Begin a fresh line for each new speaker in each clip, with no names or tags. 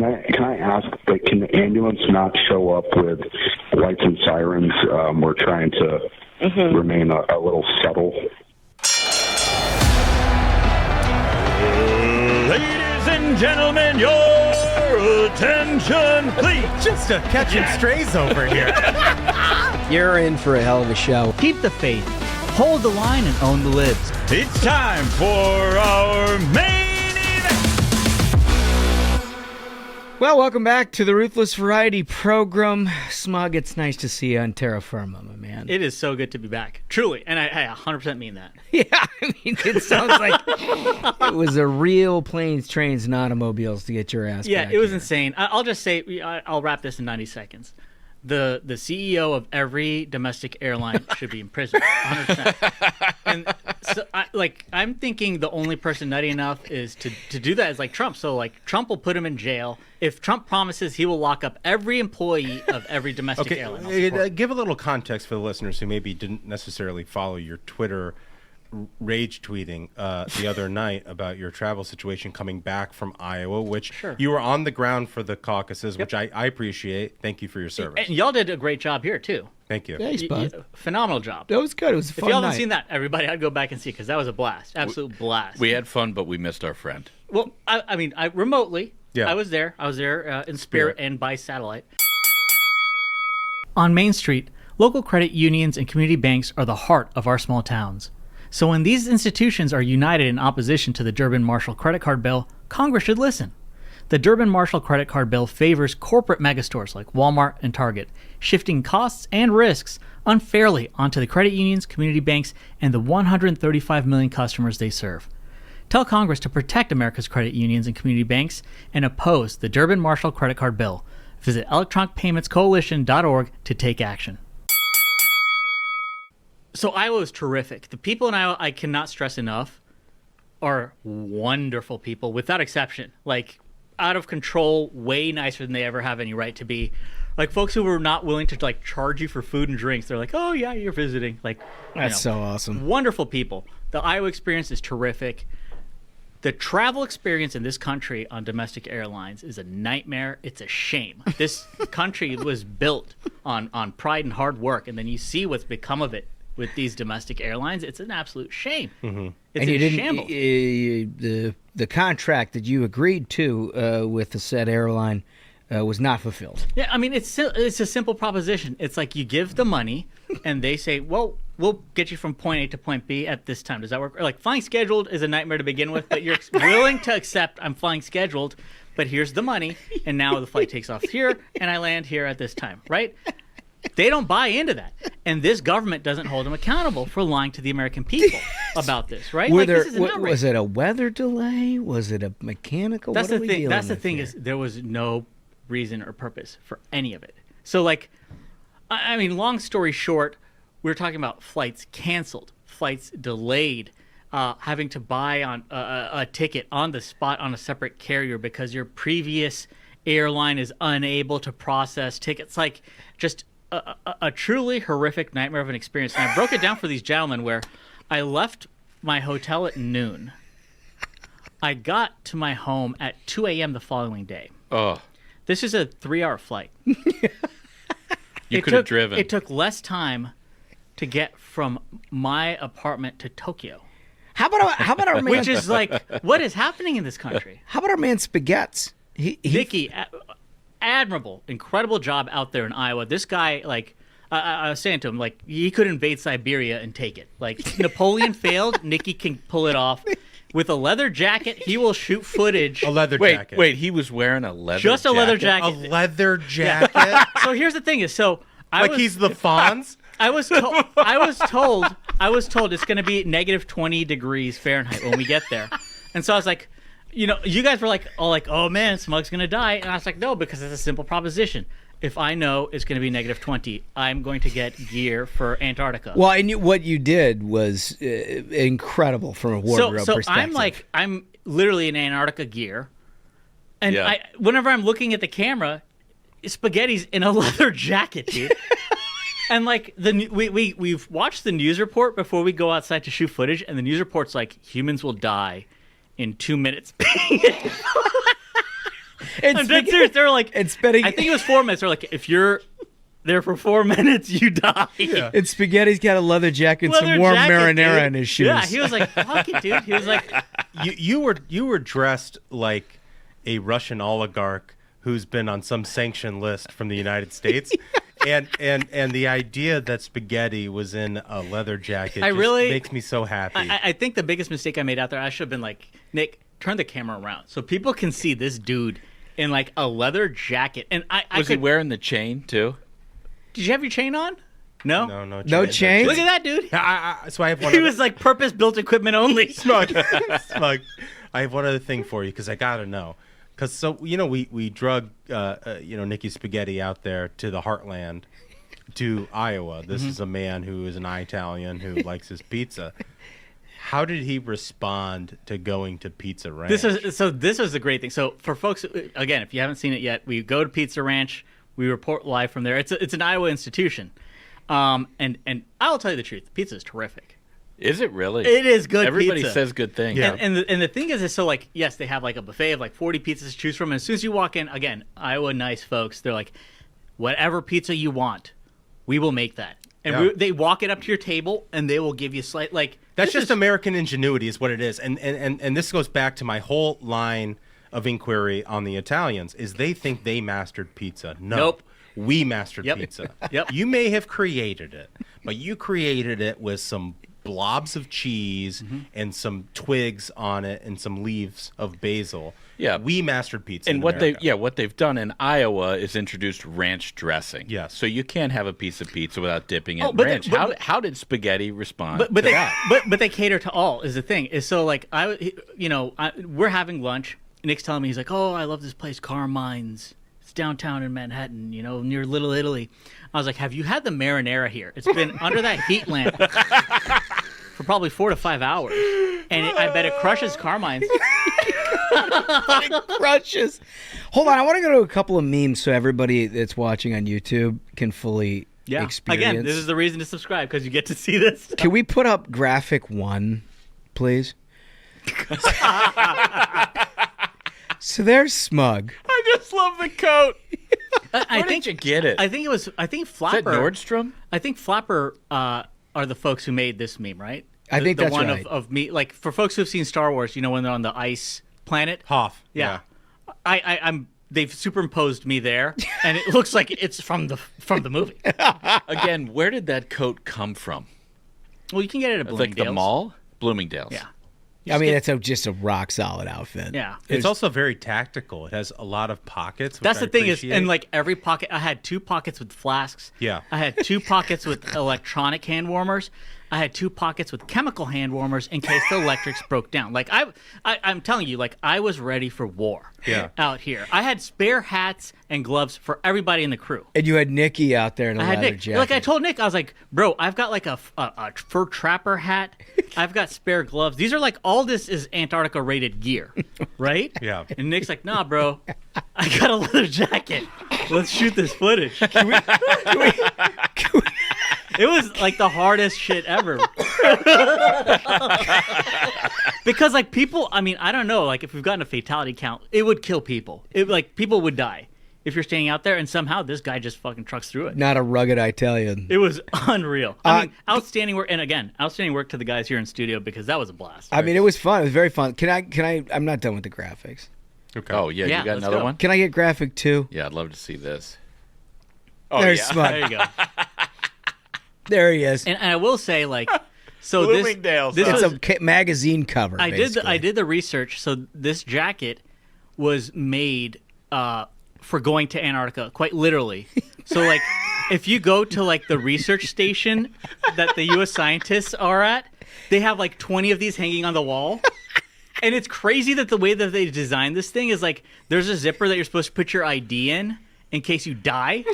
can I ask, like, can the ambulance not show up with lights and sirens? We're trying to remain a little subtle.
Ladies and gentlemen, your attention, please.
Just a catching strays over here.
You're in for a hell of a show.
Keep the faith, hold the line, and own the libs.
It's time for our main event.
Well, welcome back to the Ruthless Variety Program. Smug, it's nice to see you on terra firma, my man.
It is so good to be back. Truly. And I 100% mean that.
Yeah, I mean, it sounds like it was a real planes, trains, and automobiles to get your ass
Yeah,
back
it was
here.
insane. I'll just say, I'll wrap this in 90 seconds. The CEO of every domestic airline should be in prison, 100%. And so, I'm thinking the only person nutty enough is to do that is like Trump. So, like, Trump will put him in jail. If Trump promises he will lock up every employee of every domestic airline.
Give a little context for the listeners who maybe didn't necessarily follow your Twitter rage tweeting the other night about your travel situation coming back from Iowa, which you were on the ground for the caucuses, which I appreciate. Thank you for your service.
And y'all did a great job here, too.
Thank you.
Thanks, bud.
Phenomenal job.
That was good. It was a fun
If y'all
night.
haven't seen that, everybody, I'd go back and see it because that was a blast. Absolute blast.
We had fun, but we missed our friend.
Well, I mean, remotely.
Yeah.
I was there. In spirit and by satellite. On Main Street, local credit unions and community banks are the heart of our small towns. So when these institutions are united in opposition to the Durbin-Marshall credit card bill, Congress should listen. The Durbin-Marshall credit card bill favors corporate megastores like Walmart and Target, shifting costs and risks unfairly onto the credit unions, community banks, and the 135 million customers they serve. Tell Congress to protect America's credit unions and community banks and oppose the Durbin-Marshall credit card bill. Visit electronicpaymentscoalition.org to take action. So Iowa is terrific. The people in Iowa, I cannot stress enough, are wonderful people, without exception. Like, out of control, way nicer than they ever have any right to be. Like, folks who were not willing to, like, charge you for food and drinks. They're like, oh, yeah, you're visiting. Like,
That's so awesome.
Wonderful people. The Iowa experience is terrific. The travel experience in this country on domestic airlines is a nightmare. It's a shame. This country was built on pride and hard work, and then you see what's become of it with these domestic airlines. It's an absolute shame.
Mm-hmm.
It's
and you
a
didn't,
shambles.
The contract that you agreed to with the said airline was not fulfilled.
Yeah, I mean, it's a simple proposition. It's like you give the money, and they say, well, we'll get you from point A to point B at this time. Does that work? Or like, flying scheduled is a nightmare to begin with, but you're willing to accept I'm flying scheduled, but here's the money, and now the flight takes off here, and I land here at this time, right? They don't buy into that. And this government doesn't hold them accountable for lying to the American people about this, right?
Was it a weather delay? Was it a mechanical?
That's the thing. That's the thing is there was no reason or purpose for any of it. So, like, I mean, long story short, we were talking about flights canceled, flights delayed, having to buy on a ticket on the spot on a separate carrier because your previous airline is unable to process tickets. Like, just a truly horrific nightmare of an experience. And I broke it down for these gentlemen where I left my hotel at noon. I got to my home at 2 a.m. the following day.
Oh.
This is a 3-hour flight.
You could have driven.
It took less time to get from my apartment to Tokyo.
How about our man?
Which is like, what is happening in this country?
How about our man Spaghettis?
Nikki, admirable, incredible job out there in Iowa. This guy, like, I was saying to him, like, he could invade Siberia and take it. Like, Napoleon failed. Nikki can pull it off. With a leather jacket, he will shoot footage.
A leather jacket.
Wait, he was wearing a leather
Just a leather jacket.
A leather jacket?
So here's the thing is,
he's the Fonz?
I was told it's going to be negative 20 degrees Fahrenheit when we get there. And so I was like, you guys were like, oh man, Smug's going to die. And I was like, no, because it's a simple proposition. If I know it's going to be negative 20, I'm going to get gear for Antarctica.
Well, I knew what you did was incredible from a wardrobe perspective.
So I'm literally in Antarctica gear. And whenever I'm looking at the camera, Spaghetti's in a leather jacket, dude. And like we've watched the news report before we go outside to shoot footage, and the news report's like humans will die in 2 minutes. I'm dead serious. They're like,
and spaghetti.
I think it was 4 minutes. They're like, if you're there for 4 minutes, you die.
Yeah.
And Spaghetti's got a leather jacket and some warm marinara in his shoes.
Yeah, he was like, fuck it, dude. He was like,
you were dressed like a Russian oligarch who's been on some sanction list from the United States. And the idea that Spaghetti was in a leather jacket makes me so happy.
I think the biggest mistake I made out there, I should have been like, Nick, turn the camera around so people can see this dude in like a leather jacket. And
Was he wearing the chain too?
Did you have your chain on? No?
No chain?
Look at that, dude.
So I have one.
He was like purpose-built equipment only.
Smug. I have one other thing for you because I gotta know. Because we drug Nikki Spaghetti out there to the heartland, to Iowa. This is a man who is an Italian who likes his pizza. How did he respond to going to Pizza Ranch?
This was the great thing. So for folks, again, if you haven't seen it yet, we go to Pizza Ranch. We report live from there. It's an Iowa institution, and I'll tell you the truth. Pizza is terrific.
Is it really?
It is good.
Everybody
pizza.
says good things.
Yeah.
And the thing is so like, yes, they have like a buffet of like 40 pizzas to choose from. And as soon as you walk in, again, Iowa nice folks, they're like, whatever pizza you want, we will make that. And they walk it up to your table, and they will give you slight like.
That's just American ingenuity, is what it is. And this goes back to my whole line of inquiry on the Italians, is they think they mastered pizza. No.
Nope.
We mastered pizza.
Yep.
You may have created it, but you created it with some blobs of cheese and some twigs on it and some leaves of basil.
Yeah.
We mastered pizza.
And what they've done in Iowa is introduced ranch dressing.
Yes.
So you can't have a piece of pizza without dipping it in
but
ranch. How did Spaghetti respond to that?
But they cater to all is the thing. Is so like we're having lunch. Nick's telling me, he's like, oh, I love this place, Carmine's. It's downtown in Manhattan, near Little Italy. I was like, have you had the marinara here? It's been under that heat lamp for probably 4 to 5 hours. And I bet it crushes Carmine's.
It crushes. Hold on, I want to go to a couple of memes so everybody that's watching on YouTube can fully experience.
Again, this is the reason to subscribe, because you get to see this stuff.
Can we put up graphic 1, please? So there's Smug.
I just love the coat.
I
think you get it.
I think Flapper.
Is that Nordstrom?
I think Flapper are the folks who made this meme, right?
I think that's
the one
right.
of me, like for folks who've seen Star Wars, when they're on the ice planet.
Hoth.
Yeah. They've superimposed me there, and it looks like it's from the movie.
Again, where did that coat come from?
Well, you can get it at Bloomingdale's.
Like the mall? Bloomingdale's.
Yeah.
I mean, it's just a rock solid outfit.
Yeah.
It's also very tactical. It has a lot of pockets.
That's the thing is, and like every pocket, I had 2 pockets with flasks.
Yeah.
I had 2 pockets with electronic hand warmers. I had 2 pockets with chemical hand warmers in case the electrics broke down. Like I'm telling you, like I was ready for war.
Yeah.
Out here, I had spare hats and gloves for everybody in the crew.
And you had Nikki out there in a leather jacket.
Like I told Nick, I was like, bro, I've got like a fur trapper hat. I've got spare gloves. These are like, all this is Antarctica rated gear, right?
Yeah.
And Nick's like, nah, bro, I got a leather jacket. Let's shoot this footage. It was like the hardest shit ever. Because like people, I mean, I don't know, like if we've gotten a fatality count, it would kill people. People would die if you're standing out there, and somehow this guy just fucking trucks through it.
Not a rugged Italian.
It was unreal. I mean, outstanding work, and again, outstanding work to the guys here in studio, because that was a blast.
I mean, it was fun. It was very fun. Can I? I'm not done with the graphics.
Okay.
Oh yeah, you got another one?
Can I get graphic 2?
Yeah, I'd love to see this.
There's Smug.
There you go.
There he is.
And I will say, like, so
Bloomingdale's.
this
It's
was,
a magazine cover.
I
basically.
did the research. So this jacket was made for going to Antarctica, quite literally. So like, if you go to like the research station that the U.S. scientists are at, they have like 20 of these hanging on the wall. And it's crazy that the way that they designed this thing is like, there's a zipper that you're supposed to put your ID in case you die.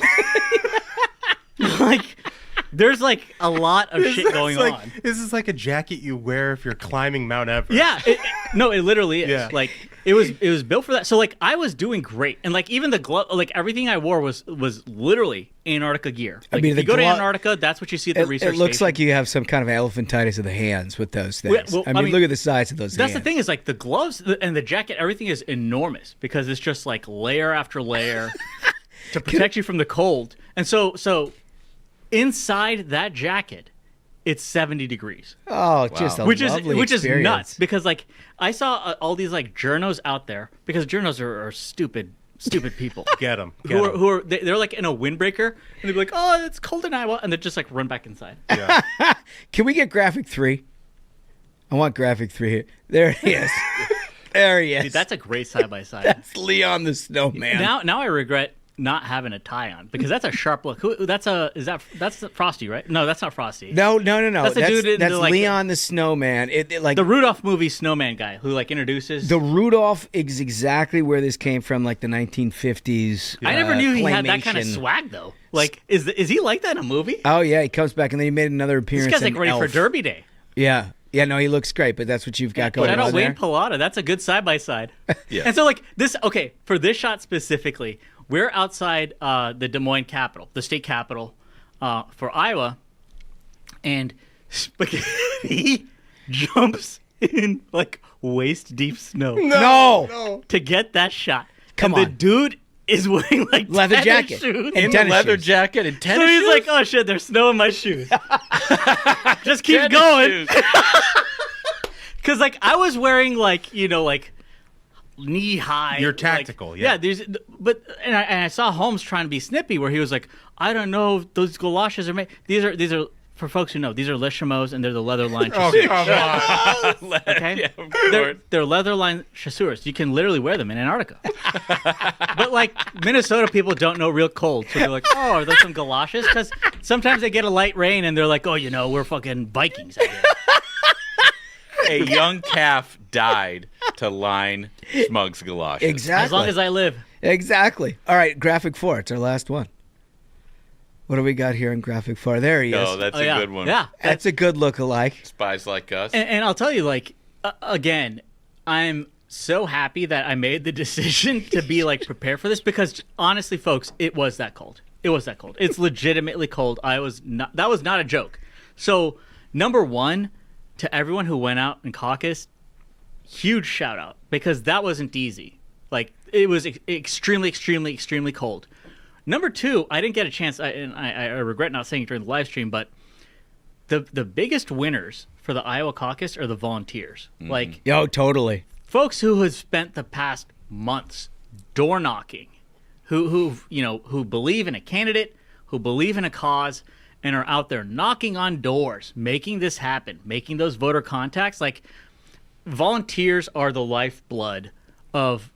Like, There's like a lot of shit going on.
This is like a jacket you wear if you're climbing Mount Everest.
Yeah, it literally is.
Yeah.
Like it was built for that. So like I was doing great, and like even the glove, like everything I wore was literally Antarctica gear. Like, if you go to Antarctica, that's what you see at the research
It looks
station.
like you have some kind of elephantitis of the hands with those things.
Well,
I mean, look at the size of those
That's
hands.
the thing is like the gloves and the jacket, everything is enormous because it's just like layer after layer to protect you from the cold. And so inside that jacket, it's 70 degrees.
Oh, just a
which
lovely
is
experience.
nuts because like I saw all these like journos out there because journos are stupid people.
Get them.
Who are they're like in a windbreaker and they'd be like, oh, it's cold in Iowa, and they just like run back inside.
Yeah.
Can we get graphic 3? I want graphic 3 here. There he is. There he is.
Dude, that's a great side by side.
That's Leon the Snowman.
Now I regret not having a tie on because that's a sharp look. That's Frosty, right? No, that's not Frosty.
No.
That's a dude in
that's
the, like,
Leon the Snowman. It like
the Rudolph movie Snowman guy who like introduces
the Rudolph is exactly where this came from, like the 1950s.
I never knew he had that kind of
claymation.
swag though. Like, is he like that in a movie?
Oh yeah, he comes back and then he made another appearance.
This guy's like
in
ready
Elf.
for Derby Day.
Yeah. No, he looks great, but that's what you've got going
Shout
on
out
there.
Wayne Pilata. That's a good side by side.
Yeah.
And so like this, okay, for this shot specifically, we're outside the Des Moines Capitol, the state capitol for Iowa, and he jumps in like waist deep snow.
No.
To get that shot.
Come
and
on.
the dude is wearing like
Leather
tennis
jacket.
shoes.
And
In the
tennis
leather
shoes.
jacket and tennis
So he's
shoes?
like, oh shit, there's snow in my shoes. Just keep
Tennis
going.
shoes.
Because like I was wearing like, like knee high.
You're
like-
tactical, yeah.
And I saw Holmes trying to be snippy where he was like, I don't know if those galoshes are made. These are for folks who know, these are Lishimos and they're the leather line
Oh,
chasseurs.
come on.
Okay?
Yeah, of course.
They're leather line chasseurs. You can literally wear them in Antarctica. But like Minnesota people don't know real cold. So they're like, oh, are there some galoshes? Because sometimes they get a light rain and they're like, oh, we're fucking Vikings out here.
A young calf died to line Smug's galoshes.
Exactly.
As long as I live.
Exactly. All right, graphic 4. It's our last one. What do we got here in graphic 4? There he is.
Oh, that's a
yeah.
good one.
Yeah.
That's a good look-alike.
Spies like us.
And I'll tell you, like, again, I'm so happy that I made the decision to be, like, prepared for this because, honestly, folks, it was that cold. It was that cold. It's legitimately cold. That was not a joke. So, number one, to everyone who went out and caucused, huge shout out because that wasn't easy. Like, it was extremely, extremely, extremely cold. Number two, I didn't get a chance, and I regret not saying it during the live stream, but the biggest winners for the Iowa caucus are the volunteers.
Mm-hmm.
Like,
Yo, totally.
folks who have spent the past months door knocking, who believe in a candidate, who believe in a cause, and are out there knocking on doors, making this happen, making those voter contacts. Like, volunteers are the lifeblood of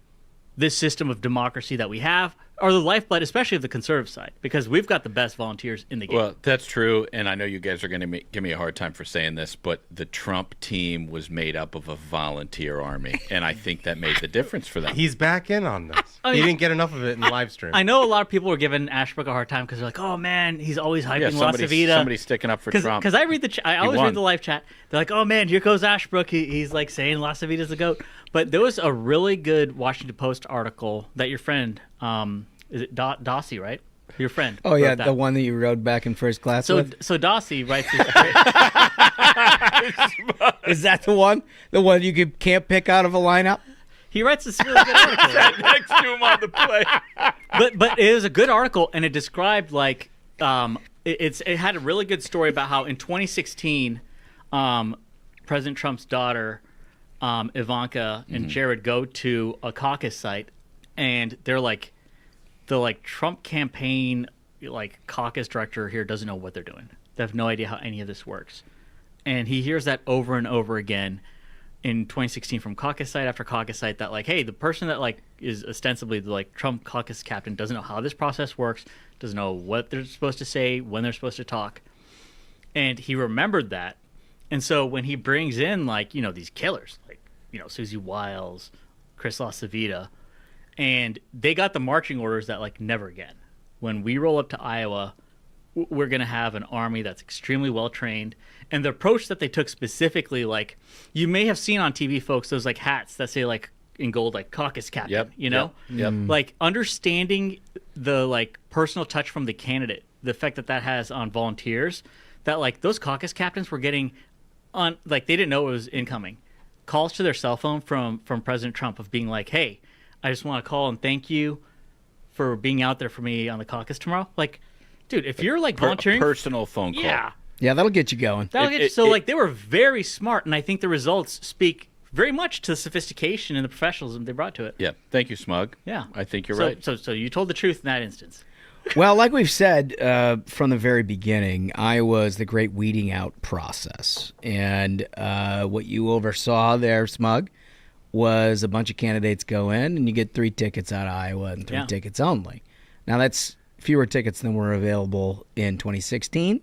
this system of democracy that we have, are the lifeblood, especially of the conservative side, because we've got the best volunteers in the game.
Well, that's true, and I know you guys are going to give me a hard time for saying this, but the Trump team was made up of a volunteer army, and I think that made the difference for them.
He's back in on this.
I
He
mean,
didn't get enough of it in the live stream.
I know a lot of people were giving Ashbrook a hard time because they're like, "Oh man, he's always hyping La Savita."
somebody's sticking up for Trump.
Because I read I always
won.
read the live chat. They're like, "Oh man, here goes Ashbrook. He's like saying La Savita's the goat." But there was a really good Washington Post article that your friend, is it Dossie, right? Your friend.
Oh, yeah,
wrote that.
the one that you rode back in first class
So
with.
Dossie writes this.
Is that the one? The one you can't pick out of a lineup?
He writes this really good article. Right?
Next to him on the play.
But it was a good article, and it described like it had a really good story about how in 2016, President Trump's daughter, Ivanka and Jared go to a caucus site, and they're like, the Trump campaign caucus director here doesn't know what they're doing. They have no idea how any of this works, and he hears that over and over again in 2016 from caucus site after caucus site that hey, the person that is ostensibly the Trump caucus captain doesn't know how this process works, doesn't know what they're supposed to say, when they're supposed to talk. And he remembered that. And so when he brings in these killers, Susie Wiles, Chris LaCivita, and they got the marching orders that never again. When we roll up to Iowa, we're going to have an army that's extremely well trained. And the approach that they took specifically, like you may have seen on TV, folks, those like hats that say like in gold, like caucus captain, you know, like understanding the like personal touch from the candidate, the effect that has on volunteers, that like those caucus captains were getting on, like they didn't know it was incoming. Calls to their cell phone from President Trump of being like, hey, I just want to call and thank you for being out there for me on the caucus tomorrow. Like, dude, if you're like volunteering,
personal phone call.
Yeah, that'll get you going.
Like they were very smart, and I think the results speak very much to the sophistication and the professionalism they brought to it.
Yeah, thank you, Smug.
Yeah,
I think you're right.
So you told the truth in that instance.
Well, like we've said from the very beginning, Iowa is the great weeding out process, and what you oversaw there, Smug, was a bunch of candidates go in, and you get 3 tickets out of Iowa and 3 tickets only. Now that's fewer tickets than were available in 2016.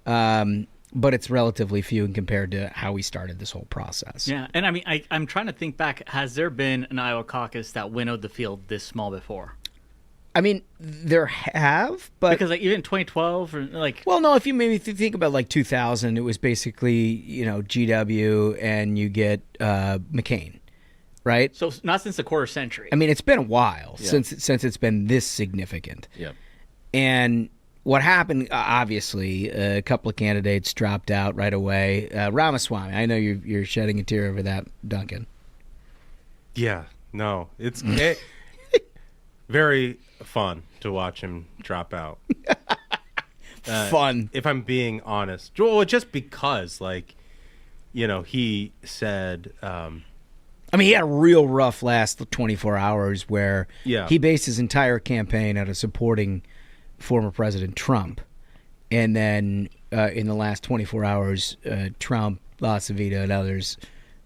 But it's relatively few compared to how we started this whole process.
Yeah, and I mean, I'm trying to think back. Has there been an Iowa caucus that winnowed the field this small before?
I mean, there have, but...
Because like even 2012 or like...
Well, no, if you maybe think about like 2000, it was basically, you know, GW and you get McCain, right?
So not since the quarter century.
I mean, it's been a while since it's been this significant.
Yeah.
And... what happened, obviously, a couple of candidates dropped out right away. Ramaswamy, I know you're shedding a tear over that, Duncan.
Yeah, no. It's very fun to watch him drop out.
Fun.
If I'm being honest. Well, just because, like, you know, he said... I
mean, he had a real rough last 24 hours where he based his entire campaign out of supporting... former President Trump, and then in the last 24 hours, Trump, LaCivita, and others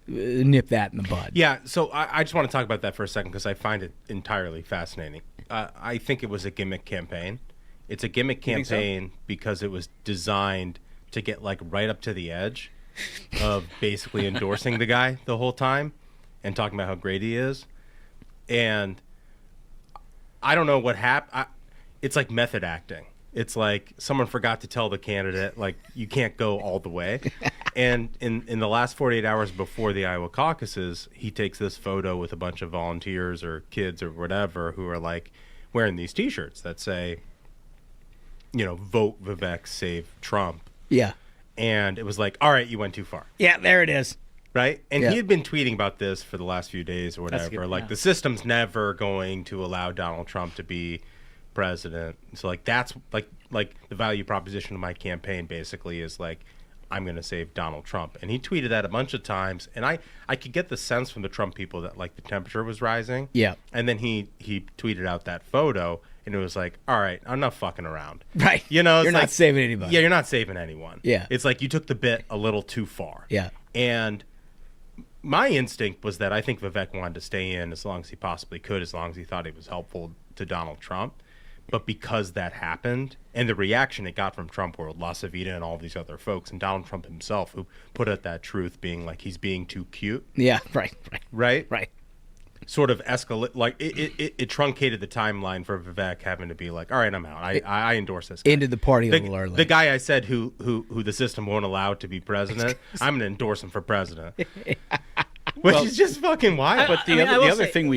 nip that in the bud.
Yeah, so I just want to talk about that for a second because I find it entirely fascinating. I think it was a gimmick campaign. It's a gimmick campaign because it was designed to get like right up to the edge of basically endorsing the guy the whole time and talking about how great he is. And I don't know what happened. It's like method acting. It's like someone forgot to tell the candidate, like, you can't go all the way. And in the last 48 hours before the Iowa caucuses, he takes this photo with a bunch of volunteers or kids or whatever who are, like, wearing these T-shirts that say, you know, vote Vivek, save Trump.
Yeah.
And it was like, all right, you went too far.
Yeah, there it is.
Right? And he had been tweeting about this for the last few days or whatever. The system's never going to allow Donald Trump to be president. So like that's like the value proposition of my campaign basically is like, I'm going to save Donald Trump. And he tweeted that a bunch of times, and I could get the sense from the Trump people that like the temperature was rising.
Yeah.
And then he tweeted out that photo, and it was like, all right, I'm not fucking around.
Right.
You know,
you're
like,
not saving anybody.
Yeah, you're not saving anyone.
Yeah.
It's like you took the bit a little too far.
Yeah.
And my instinct was that I think Vivek wanted to stay in as long as he possibly could, as long as he thought he was helpful to Donald Trump. But because that happened, and the reaction it got from Trump world, LaCivita and all these other folks, and Donald Trump himself, who put out that truth being like he's being too cute.
Yeah, right.
Sort of escalate, like it truncated the timeline for Vivek having to be like, all right, I'm out. I endorse this guy.
Into the party a little early.
The guy I said who the system won't allow to be president, I'm going to endorse him for president. Which is just fucking wild.
But the other thing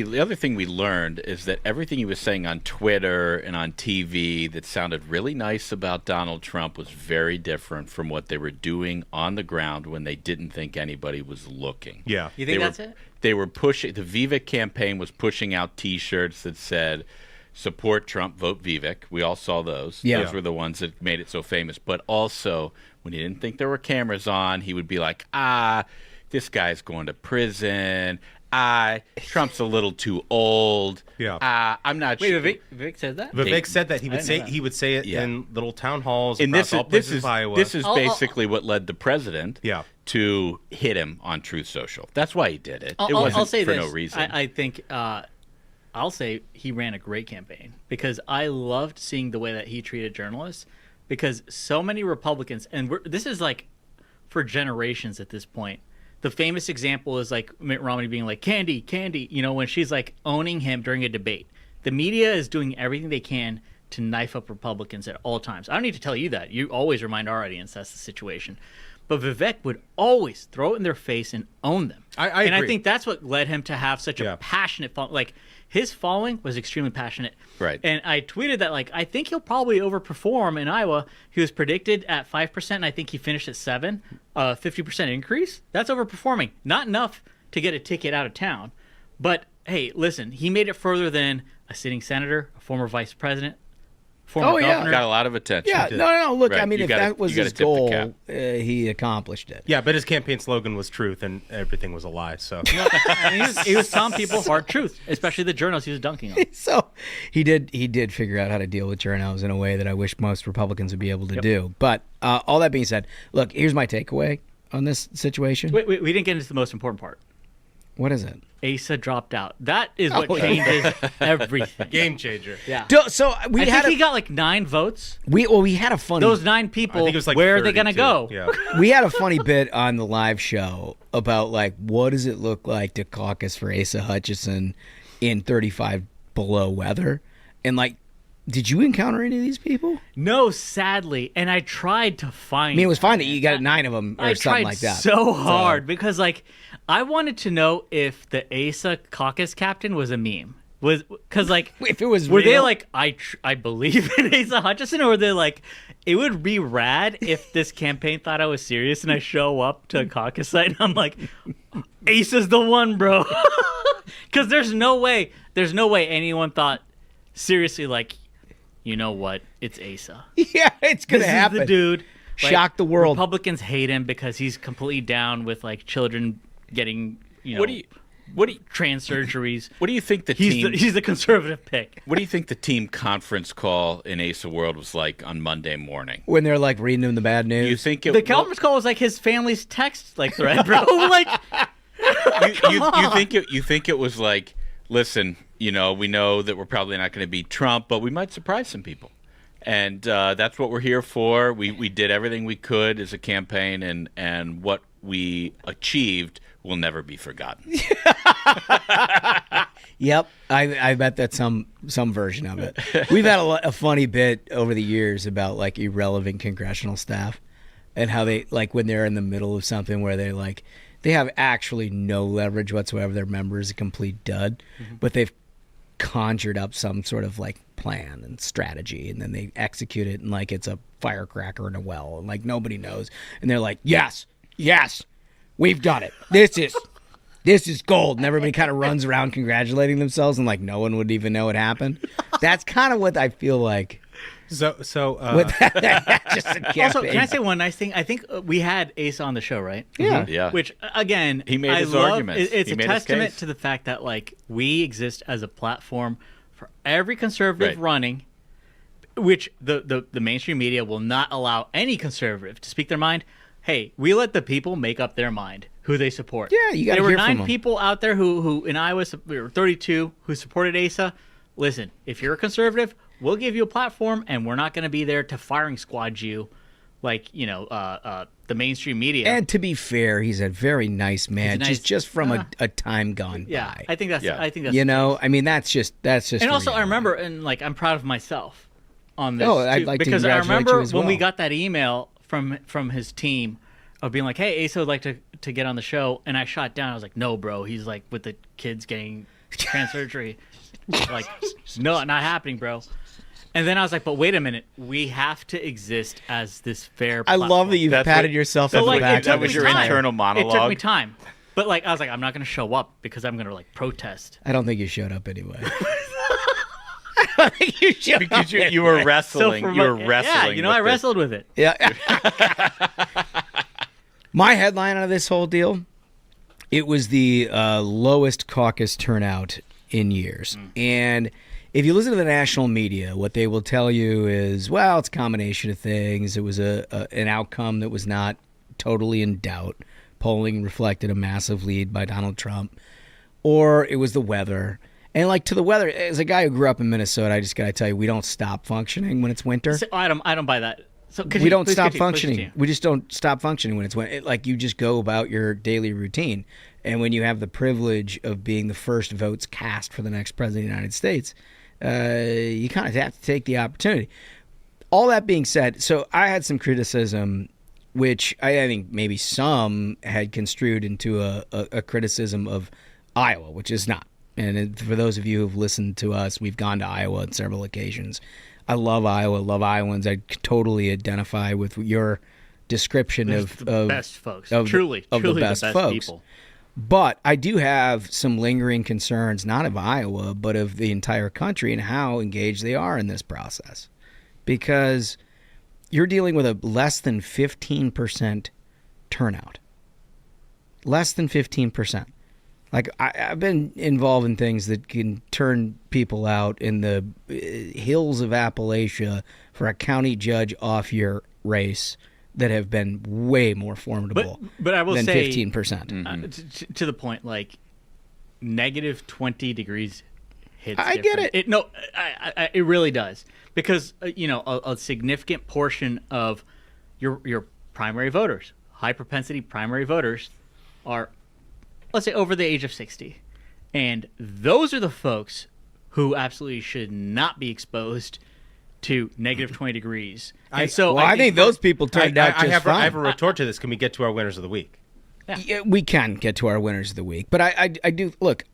we learned is that everything he was saying on Twitter and on TV that sounded really nice about Donald Trump was very different from what they were doing on the ground when they didn't think anybody was looking.
Yeah.
You think that's it?
They were pushing, the Vivek campaign was pushing out T-shirts that said, support Trump, vote Vivek. We all saw those.
Yeah.
Those were the ones that made it so famous. But also, when he didn't think there were cameras on, he would be like, this guy's going to prison. Trump's a little too old.
Yeah.
I'm not sure.
Wait, Vivek said that?
Vivek said that he would say it in little town halls
and
across all places of Iowa.
This is basically what led the president
to
hit him on Truth Social. That's why he did it.
It
wasn't
I'll say
for
this.
no reason.
I think I'll say he ran a great campaign because I loved seeing the way that he treated journalists because so many Republicans, and this is like for generations at this point, the famous example is like Mitt Romney being like, Candy, you know, when she's like owning him during a debate. The media is doing everything they can to knife up Republicans at all times. I don't need to tell you that. You always remind our audience that's the situation. But Vivek would always throw it in their face and own them.
I
and
agree.
I think that's what led him to have such a passionate following. Like, his following was extremely passionate.
Right.
And I tweeted that, like, I think he'll probably overperform in Iowa. He was predicted at 5%, and I think he finished at 7%. 50% increase. That's overperforming. Not enough to get a ticket out of town. But, hey, listen, he made it further than a sitting senator, a former vice president, former governor.
Got a lot of attention.
Yeah, no. Look,
Right.
I mean,
You
if
gotta-
that was
you gotta
his
tip the
goal,
cap.
he accomplished it.
Yeah, but his campaign slogan was truth, and everything was a lie. So
He was telling people hard truth, especially the journalists he was dunking on.
So he did figure out how to deal with journals in a way that I wish most Republicans would be able to do. But all that being said, look, here's my takeaway on this situation.
Wait, we didn't get into the most important part.
What is it?
Asa dropped out. That is what changes everything.
game changer.
Yeah.
So we
I
had
think he got like 9 votes.
we had a funny
Those 9 people,
I think it was like
where are they
32.
going to go?
Yeah.
we had a funny bit on the live show about like what does it look like to caucus for Asa Hutchinson in 35 below weather, and like, did you encounter any of these people?
No, sadly. And I tried to find.
I mean, it was fine that you got 9 of them or
I
something
tried
like that.
so hard because, like, I wanted to know if the Asa caucus captain was a meme. Because, like,
If it was
were they
real.
like, I believe in Asa Hutchinson, or were they like, it would be rad if this campaign thought I was serious and I show up to a caucus site and I'm like, Asa's the one, bro. Because there's no way anyone thought seriously, like, you know what, it's Asa.
Yeah, it's gonna
This
happen.
is the dude.
Shock the world.
Republicans hate him because he's completely down with like children getting,
What do you
trans surgeries.
What do you think the team?
He's the conservative pick.
What do you think the team conference call in Asa World was like on Monday morning?
When they're like reading him the bad news.
You think it?
The conference call was like his family's text like thread, bro. Like,
you think it was like, listen, we know that we're probably not going to beat Trump, but we might surprise some people, and that's what we're here for. We did everything we could as a campaign, and what we achieved will never be forgotten.
Yep, I bet that's some version of it. We've had a funny bit over the years about like irrelevant congressional staff and how they like when they're in the middle of something where they like they have actually no leverage whatsoever. Their member is a complete dud, but they've conjured up some sort of like plan and strategy, and then they execute it, and like it's a firecracker in a well, and like nobody knows, and they're like, yes, we've done it. This is gold, and everybody kind of runs around congratulating themselves, and like no one would even know it happened. That's kind of what I feel like.
So
Just a campaign.
also, can I say one nice thing? I think we had Asa on the show, right?
Yeah.
Yeah.
Which again,
He made
I
his
love,
arguments.
It's
He
a
made his
testament
case.
to the fact that like we exist as a platform for every conservative
Right.
running, which the mainstream media will not allow any conservative to speak their mind. Hey, we let the people make up their mind who they support.
Yeah, you gotta
There were
hear from
9
them.
people out there who in Iowa, there were 32 who supported Asa. Listen, if you're a conservative, we'll give you a platform, and we're not going to be there to firing squad you, like the mainstream media.
And to be fair, he's a very nice man,
He's nice.
just from a time gone
yeah,
by.
I think that's.
Yeah.
I think that's.
I mean, that's just.
And
the
also, I
reality.
remember, and like, I'm proud of myself on this.
Oh, I'd
too,
like to
because I
congratulate
remember
you as
when we
well.
got that email from his team of being like, "Hey, Asa would like to get on the show," and I shot down. I was like, "No, bro, he's like with the kids getting trans surgery, like, no, not happening, bro." And then I was like, "But wait a minute, we have to exist as this fair."
I
platform.
love that you've
That's
patted
what-
yourself
that's
on the
what-
back.
that was
me
your
time.
internal
It took
monologue.
me time, but like, I was like, I'm not going to show up because I'm going to like protest.
I don't think you showed up anyway. I don't think you showed
Because
up
you were
anyway.
wrestling. You were wrestling.
Yeah, I
with it.
wrestled with it.
Yeah. My headline out of this whole deal, it was the lowest caucus turnout in years. And if you listen to the national media, what they will tell you is, well, it's a combination of things. It was an outcome that was not totally in doubt. Polling reflected a massive lead by Donald Trump. Or it was the weather. And like to the weather, as a guy who grew up in Minnesota, I just got to tell you, we don't stop functioning when it's winter.
So, I don't buy that. So
We don't
please
stop
continue, please
functioning.
continue.
We just don't stop functioning when it's winter. Like you just go about your daily routine. And when you have the privilege of being the first votes cast for the next president of the United States, you kind of have to take the opportunity. All that being said, so I had some criticism, which I think maybe some had construed into a criticism of Iowa, which is not. And for those of you who've listened to us, we've gone to Iowa on several occasions. I love Iowa, love Iowans. I totally identify with your description of
the best folks.
Truly the best folks.
People.
But I do have some lingering concerns, not of Iowa, but of the entire country and how engaged they are in this process. Because you're dealing with a less than 15% turnout. Less than 15%. Like, I've been involved in things that can turn people out in the hills of Appalachia for a county judge off-year race that have been way more formidable
but I will
than
say,
15%.
To the point, like, negative 20 degrees hits
I
different.
get it.
It really does. Because, a significant portion of your primary voters, high-propensity primary voters, are, let's say, over the age of 60. And those are the folks who absolutely should not be exposed to negative 20 degrees. And
I think those people turned out just fine.
I have a retort to this. Can we get to our winners of the week?
Yeah, we can get to our winners of the week. But I do, look.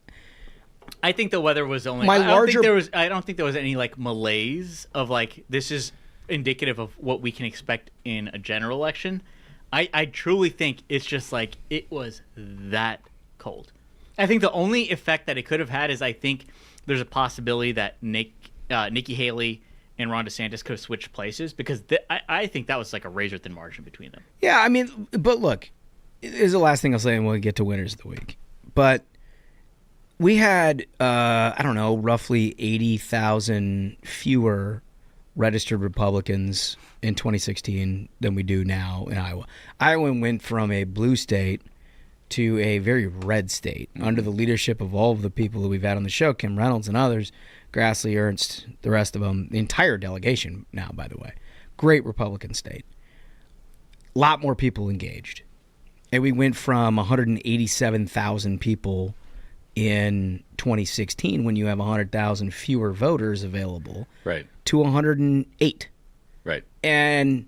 I think the weather was only. I don't think there was any like malaise of like this is indicative of what we can expect in a general election. I truly think it's just like it was that cold. I think the only effect that it could have had is I think there's a possibility that Nikki Haley and Ron DeSantis could have switched places because I think that was like a razor thin margin between them.
Yeah, I mean, but look, this is the last thing I'll say, and we'll get to winners of the week. But we had, roughly 80,000 fewer registered Republicans in 2016 than we do now in Iowa. Iowa went from a blue state to a very red state under the leadership of all of the people that we've had on the show, Kim Reynolds and others, Grassley, Ernst, the rest of them, the entire delegation now, by the way. Great Republican state. A lot more people engaged. And we went from 187,000 people in 2016 when you have 100,000 fewer voters available to 108.
Right.
And,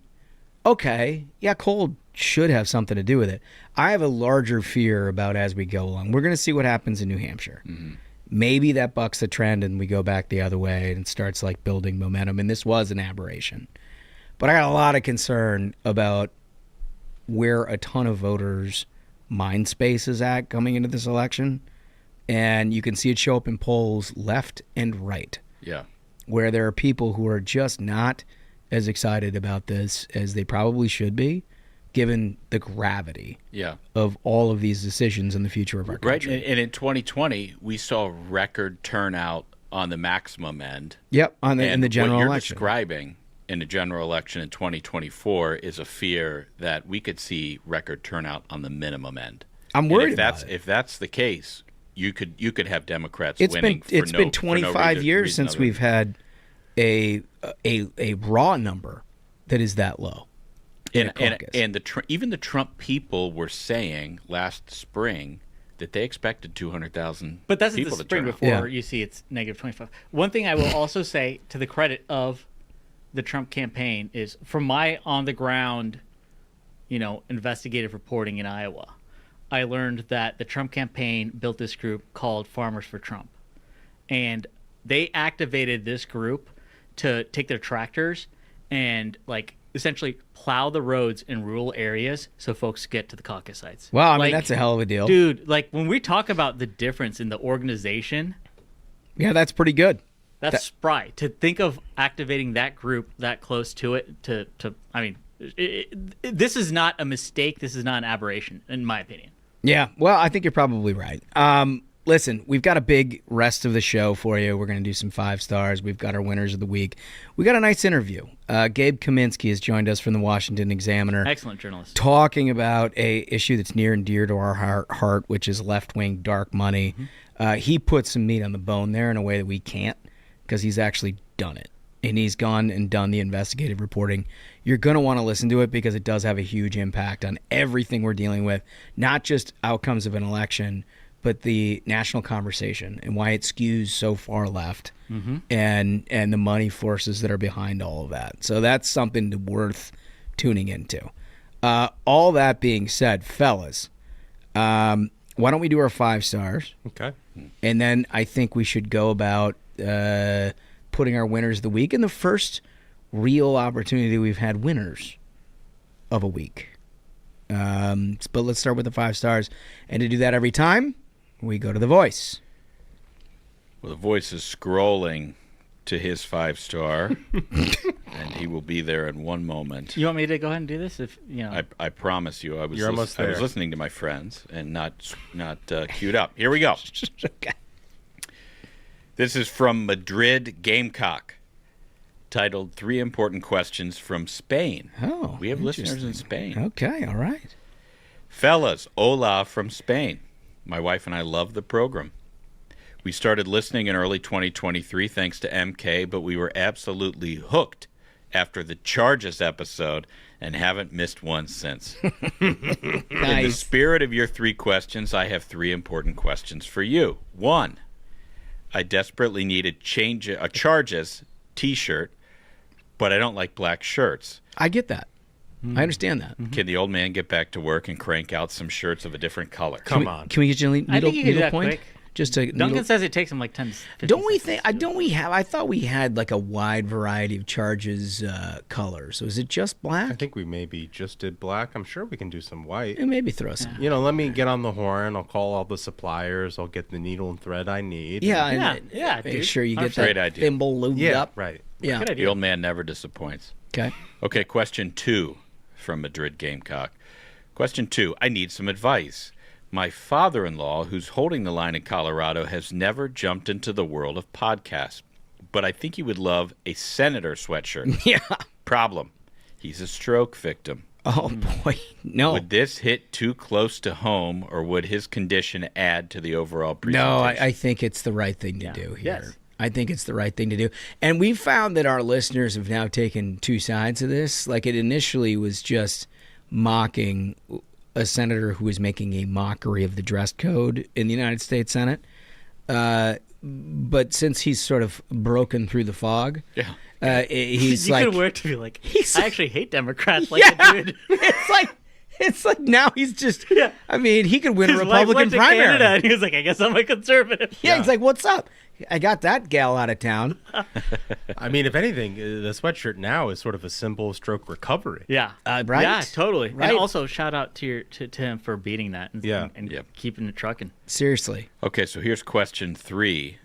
okay, yeah, cold should have something to do with it. I have a larger fear about as we go along. We're going to see what happens in New Hampshire. Mm-hmm. Maybe that bucks the trend and we go back the other way and starts like building momentum. And this was an aberration. But I got a lot of concern about where a ton of voters' mind space is at coming into this election. And you can see it show up in polls left and right.
Yeah.
Where there are people who are just not as excited about this as they probably should be, given the gravity of all of these decisions in the future of our country.
Right, and in 2020, we saw record turnout on the maximum end.
Yep, in the general
election. What you're
election.
Describing in the general election in 2024 is a fear that we could see record turnout on the minimum end.
I'm worried about it.
If that's the case, you could have Democrats winning.
It's been 25 years since we've had a raw number that is that low.
And even the Trump people were saying last spring that they expected 200,000
But that's
people
the
to
spring
turn out.
before you see it's negative 25. One thing I will also say to the credit of the Trump campaign is from my on-the-ground, investigative reporting in Iowa, I learned that the Trump campaign built this group called Farmers for Trump. And they activated this group to take their tractors and essentially plow the roads in rural areas so folks get to the caucus sites.
Wow, I mean, that's a hell of a deal.
Dude, when we talk about the difference in the organization.
Yeah, that's pretty good.
That's spry. To think of activating that group that close to it, this is not a mistake. This is not an aberration, in my opinion.
Yeah, well, I think you're probably right. Listen, we've got a big rest of the show for you. We're going to do some 5 stars. We've got our winners of the week. We got a nice interview. Gabe Kaminsky has joined us from the Washington Examiner.
Excellent journalist.
Talking about a issue that's near and dear to our heart, which is left-wing dark money. Mm-hmm. He put some meat on the bone there in a way that we can't because he's actually done it. And he's gone and done the investigative reporting. You're going to want to listen to it because it does have a huge impact on everything we're dealing with, not just outcomes of an election, but the national conversation and why it skews so far left, and the money forces that are behind all of that. So that's something worth tuning into. All that being said, fellas, why don't we do our 5 stars?
Okay.
And then I think we should go about putting our winners of the week and the first real opportunity we've had winners of a week. But let's start with the 5 stars. And to do that every time, we go to The Voice.
Well, The Voice is scrolling to his 5-star, and he will be there in one moment.
You want me to go ahead and do this? If you know,
I promise you, I was
You're almost there.
I was listening to my friends and not queued up. Here we go.
Okay.
This is from Madrid Gamecock, titled 3 Important Questions from Spain.
Oh,
We have listeners in Spain.
Okay, all right.
Fellas, hola from Spain. My wife and I love the program. We started listening in early 2023 thanks to MK, but we were absolutely hooked after the Charges episode and haven't missed one since. In the spirit of your 3 questions, I have 3 important questions for you. 1, I desperately need a Charges t-shirt, but I don't like black shirts.
I get that. I understand that.
Can the old man get back to work and crank out some shirts of a different color?
Come on.
Can we get you a
I think you can do that
point?
quick.
Just to
Duncan says it takes him like 10 to 15
Don't we
seconds.
think? Don't we have? I thought we had like a wide variety of Charges colors. So is it just
I
black?
think we maybe just did black. I'm sure we can do some white.
And maybe throw some.
You know, let me get on the horn. I'll call all the suppliers. I'll get the needle and thread I need.
Yeah,
Yeah,
Make
dude.
sure you get
Great
that
idea.
thimble lubed
Yeah,
up.
right.
Yeah.
Good
The
idea.
old man never disappoints.
Okay.
Okay, question 2 from Madrid Gamecock. Question 2, I need some advice. My father-in-law, who's holding the line in Colorado, has never jumped into the world of podcasts, but I think he would love a senator sweatshirt.
Yeah.
Problem, he's a stroke victim.
Oh boy, no.
Would this hit too close to home, or would his condition add to the overall presentation?
No, I think it's the right thing to do here.
Yes.
I think it's the right thing to do. And we've found that our listeners have now taken 2 sides of this. Like it initially was just mocking a senator who was making a mockery of the dress code in the United States Senate. But since he's sort of broken through the fog, he's
you
like...
could wear to be like,
he's
I
like-
actually hate Democrats like
Yeah.
a dude.
It's like now he's just...
Yeah.
I mean, he could win a
His wife
Republican
went to
primary.
Canada, and he was like, I guess I'm a conservative.
Yeah, he's like, what's up? I got that gal out of town.
I mean, if anything, the sweatshirt now is sort of a symbol of stroke recovery.
Yeah.
Right?
Yeah, totally.
Right.
And also, shout out to him for beating that and,
Yeah.
and
Yep.
keeping it trucking.
Seriously.
Okay, so here's question 3.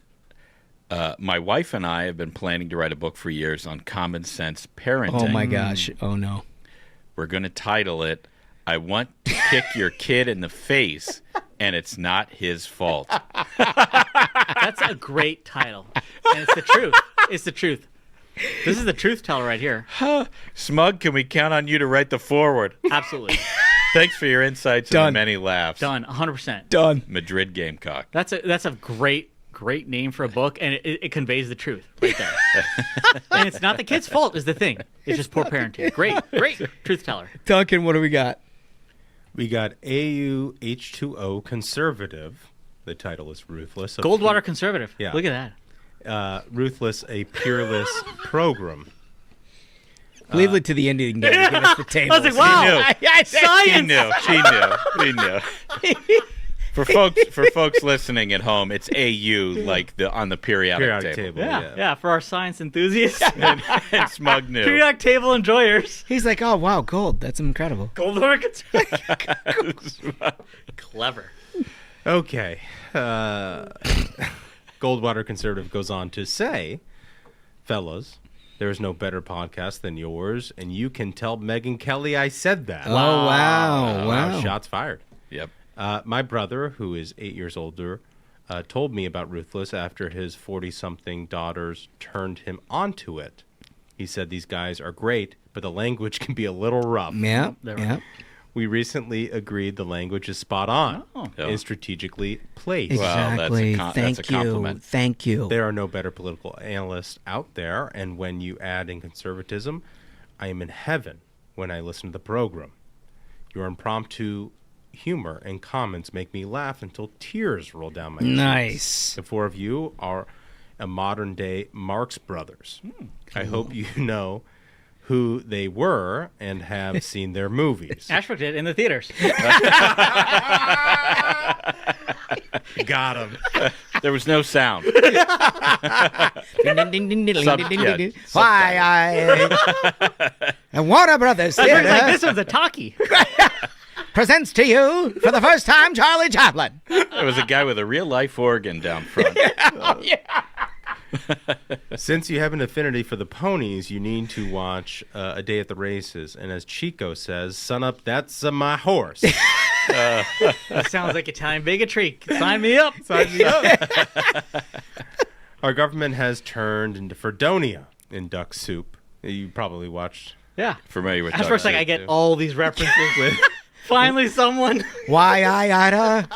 My wife and I have been planning to write a book for years on common sense parenting.
Oh, my gosh. Oh, no.
We're going to title it, I Want to Kick Your Kid in the Face, and It's Not His Fault.
That's a great title. And it's the truth. It's the truth. This is the truth teller right here.
Smug, can we count on you to write the foreword?
Absolutely.
Thanks for your insights and the many laughs.
Done. 100%.
Done.
Madrid Gamecock.
That's a great name for a book, and it conveys the truth right there. And it's not the kid's fault is the thing. It's just poor parenting. Great truth teller.
Duncan, what do we got?
We got AUH2O Conservative. The title is Ruthless.
Goldwater conservative.
Yeah.
Look at that.
Ruthless, a peerless program.
Leave it to the Indian game to give us the table.
I was like, wow.
He
Science.
knew. He knew. For folks listening at home, it's AU like on the periodic table.
Yeah. For our science enthusiasts.
And Smug knew.
Periodic table enjoyers.
He's like, oh, wow, gold. That's incredible.
Goldwater conservative. Clever.
Okay. Goldwater Conservative goes on to say, fellas, there is no better podcast than yours, and you can tell Megyn Kelly I said that.
Oh, wow.
Shots fired.
Yep.
My brother, who is 8 years older, told me about Ruthless after his 40-something daughters turned him onto it. He said these guys are great, but the language can be a little rough.
Yeah.
They're
Yeah.
We recently agreed the language is spot on
Oh.
and strategically placed.
Well, that's a
Exactly.
that's a
Thank you.
compliment.
Thank you.
There are no better political analysts out there, and when you add in conservatism, I am in heaven when I listen to the program. Your impromptu humor and comments make me laugh until tears roll down my cheeks.
Nice.
The four of you are a modern-day Marx Brothers. I hope you know who they were and have seen their movies.
Ashbrook did in the theaters.
Got him.
There was no sound.
And Warner Brothers
Like,
Theater
this was a talkie.
presents to you for the first time Charlie Chaplin.
There was a guy with a real-life organ down front.
Since you have an affinity for the ponies, you need to watch A Day at the Races. And as Chico says, son up, that's my horse.
That sounds like Italian bigotry. Sign me up.
Sign me up. Our government has turned into Fredonia in Duck Soup. You probably watched.
Yeah.
Familiar with
Ashbrook's
Duck
like, I
Soup,
get
too.
all these references. Finally, someone.
Why I oughta.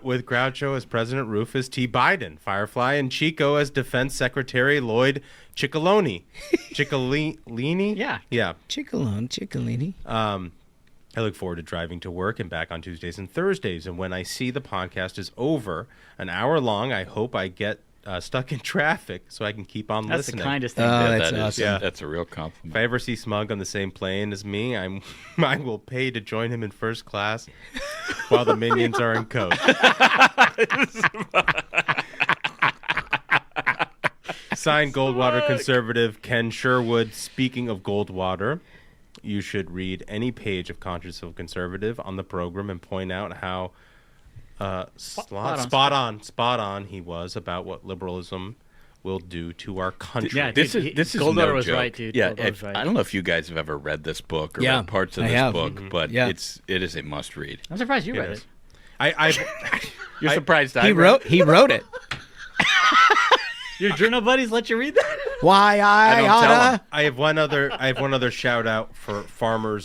with Groucho as President Rufus T. Biden, Firefly, and Chico as Defense Secretary Lloyd Ciccolini. Ciccolini?
Yeah.
Yeah.
Ciccolini.
I look forward to driving to work and back on Tuesdays and Thursdays. And when I see the podcast is over, an hour long, I hope I get stuck in traffic so I can keep on
That's
listening.
the kindest thing.
Oh,
Yeah,
that's
that is-
awesome.
Yeah.
That's a real
If
compliment.
I ever see Smug on the same plane as me, I will pay to join him in first class while the minions are in coach. Signed, Goldwater conservative Ken Sherwood. Speaking of Goldwater, you should read any page of Conscious of Conservative on the program and point out how spot on he was about what liberalism will do to our country.
Yeah,
This
dude,
is
Goldwater
no
was
joke.
right, dude.
Yeah,
Goldwater was right.
I don't know if you guys have ever read this book or
Yeah,
read parts of
I
this
have.
book, but
Yeah.
it is a must read.
I'm surprised you read
Yes.
it.
You're surprised
He wrote it.
Your journal buddies let you read that?
Why I
don't tell
oughta.
him.
I have one other shout out for Farmer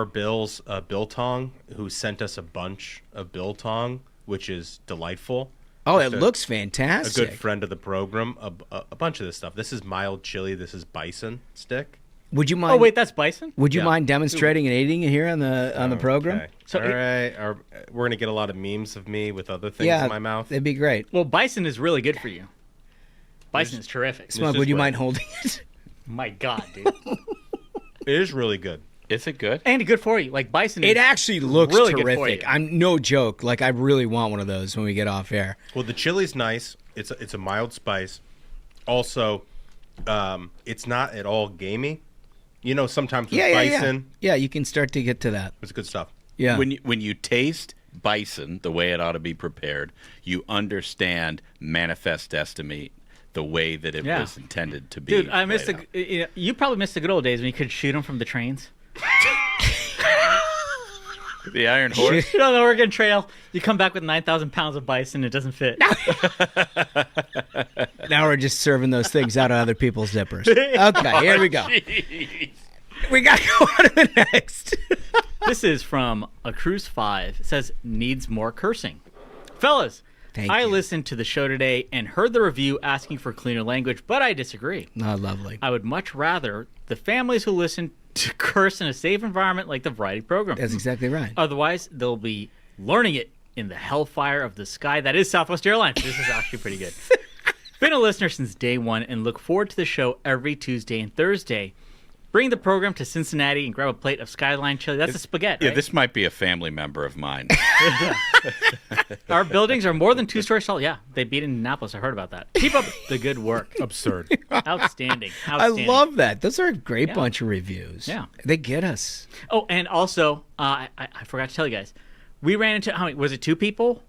Bill's biltong, who sent us a bunch of biltong, which is delightful.
Oh, it
Just
looks
a
fantastic.
good friend of the program. A bunch of this stuff. This is mild chili. This is bison stick.
Would you mind?
Oh, wait, that's bison?
Would you
Yeah.
mind demonstrating and eating it here on the program?
Okay.
So
All right. We're gonna get a lot of memes of me with other things
Yeah,
in my mouth.
that'd be great.
Well, bison is really good for you. Bison is terrific.
Smug,
is
would you
what-
mind holding it?
My God, dude.
It is really good.
Is it good?
And good for you. Like bison is
It actually looks
really good for
terrific.
you.
I'm no joke. Like I really want one of those when we get off air.
Well, the chili's nice. It's a mild spice. Also, it's not at all gamey. You know, sometimes with bison,
Yeah, you can start to get to that.
it's good stuff.
Yeah.
When you taste bison the way it ought to be prepared, you understand manifest destiny the way that it
Yeah.
was intended to be.
Dude, I missed
laid out.
you probably missed the good old days when you could shoot them from the trains.
The Iron Horse.
You know, the Oregon Trail, you come back with 9,000 pounds of bison, it doesn't fit.
Now we're just serving those things out of other people's zippers. Okay, here we go. We got to go on to the next.
This is from A Cruise 5. It says, needs more cursing. Fellas,
Thank
I
you.
listened to the show today and heard the review asking for cleaner language, but I disagree.
Oh, lovely.
I would much rather the families who listen to curse in a safe environment like the Variety program.
That's exactly right.
Otherwise, they'll be learning it in the hellfire of the sky that is Southwest Airlines. This is actually pretty good. Been a listener since day one and look forward to the show every Tuesday and Thursday. Bring the program to Cincinnati and grab a plate of Skyline chili. That's a spaghetti,
Yeah,
right?
this might be a family member of mine.
Our buildings are more than 2 stories tall. Yeah, they beat Indianapolis. I heard about that. Keep up the good work.
Absurd.
Outstanding.
I
Outstanding.
love that. Those are a great
Yeah.
bunch of reviews.
Yeah.
They get us.
Oh, and also, I forgot to tell you guys, we ran into, how many, was it 2 people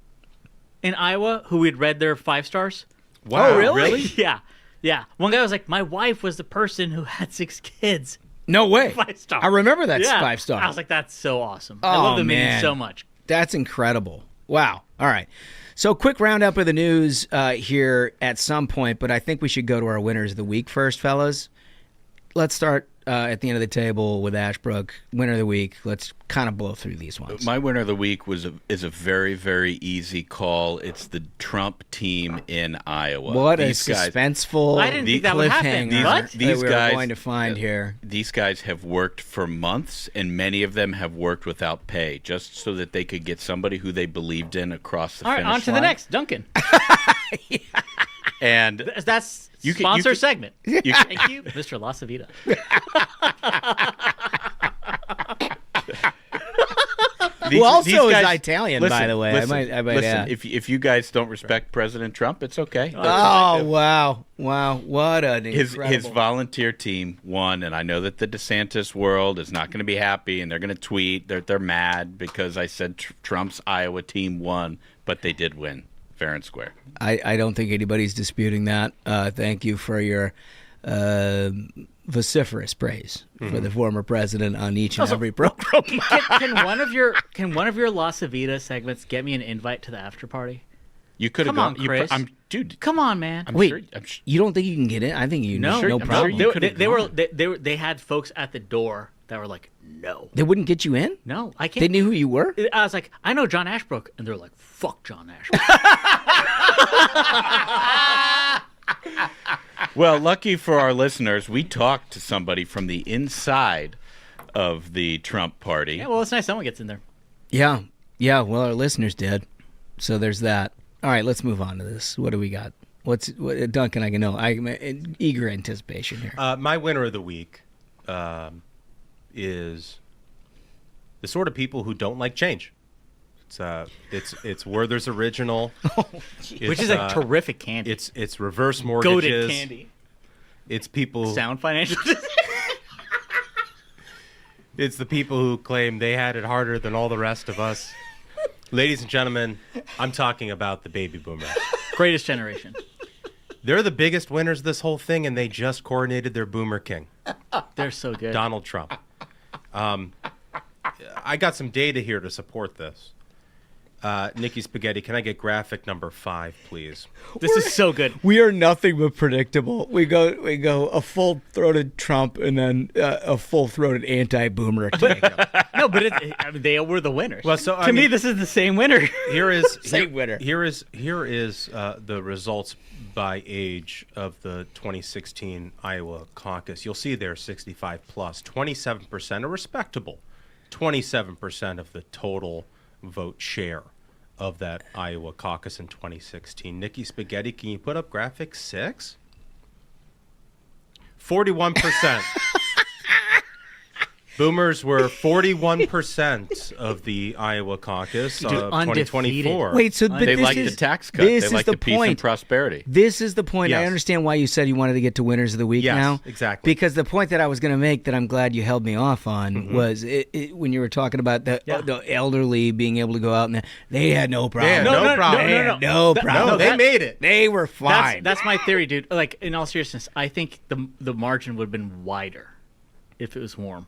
in Iowa who we'd read their 5 stars?
Wow,
Oh, really?
Yeah. Yeah. One guy was like, my wife was the person who had 6 kids.
No way.
5 stars.
I remember that
Yeah.
5 stars.
I was like, that's so awesome. I
Oh,
love the minions
man.
so much.
That's incredible. Wow. All right. So quick roundup of the news here at some point, but I think we should go to our winners of the week first, fellas. Let's start at the end of the table with Ashbrook. Winner of the week. Let's kind of blow through these ones.
My winner of the week is a very, very easy call. It's the Trump team in Iowa.
What a suspenseful
I didn't think that would happen.
These
we're
guys
going to find here.
These guys have worked for months, and many of them have worked without pay, just so that they could get somebody who they believed in across the finish line.
All right, on to the next, Duncan.
And
that's sponsor segment. Thank you, Mr. La Savita.
Who also is Italian, by the way.
Listen,
I might add.
If you guys don't respect President Trump, it's okay.
Oh, wow. What an incredible...
His volunteer team won, and I know that the DeSantis world is not going to be happy, and they're going to tweet. They're mad because I said Trump's Iowa team won, but they did win. Fair and square.
I don't think anybody's disputing that. Thank you for your vociferous praise for the former president on each and every program.
Can one of your La Savita segments get me an invite to the after party?
You could have
gone.
Come
on, Chris.
Dude.
Come on, man.
You don't think you can get in? I think you
no
problem.
They had folks at the door that were like, no.
They wouldn't get you in?
No, I can't.
They knew who you were?
I was like, I know John Ashbrook. And they're like, fuck John Ashbrook.
Well, lucky for our listeners, we talked to somebody from the inside of the Trump party.
Yeah, well, it's nice someone gets in there.
Yeah, well, our listeners did. So there's that. All right, let's move on to this. What do we got? Duncan, I can know. I'm in eager anticipation here.
My winner of the week is the sort of people who don't like change. It's Werther's Original,
which is a terrific candy.
It's reverse mortgages.
Goated candy.
It's people
sound financial.
It's the people who claim they had it harder than all the rest of us. Ladies and gentlemen, I'm talking about the baby boomers.
Greatest generation.
They're the biggest winners of this whole thing, and they just coronated their boomer king.
They're so good.
Donald Trump. I got some data here to support this. Nikki Spaghetti, can I get graphic number 5, please?
This is so good.
We are nothing but predictable. We go a full-throated Trump and then a full-throated anti-boomer.
No, but they were the winners.
Well, so
to me, this is the same winner.
Here is
same winner.
Here is the results by age of the 2016 Iowa caucus. You'll see there 65 plus, 27%, a respectable 27% of the total vote share of that Iowa caucus in 2016. Nikki Spaghetti, can you put up graphic 6? 41%. Boomers were 41% of the Iowa caucus of 2024.
Wait, so
they like the tax cut. They like the peace and prosperity.
This is the point.
Yes.
I understand why you said you wanted to get to winners of the week now.
Exactly.
Because the point that I was going to make that I'm glad you held me off on was when you were talking about the elderly being able to go out and they had no problem.
No problem.
No problem.
They made it.
They were fine.
That's my theory, dude. Like, in all seriousness, I think the margin would have been wider if it was warm.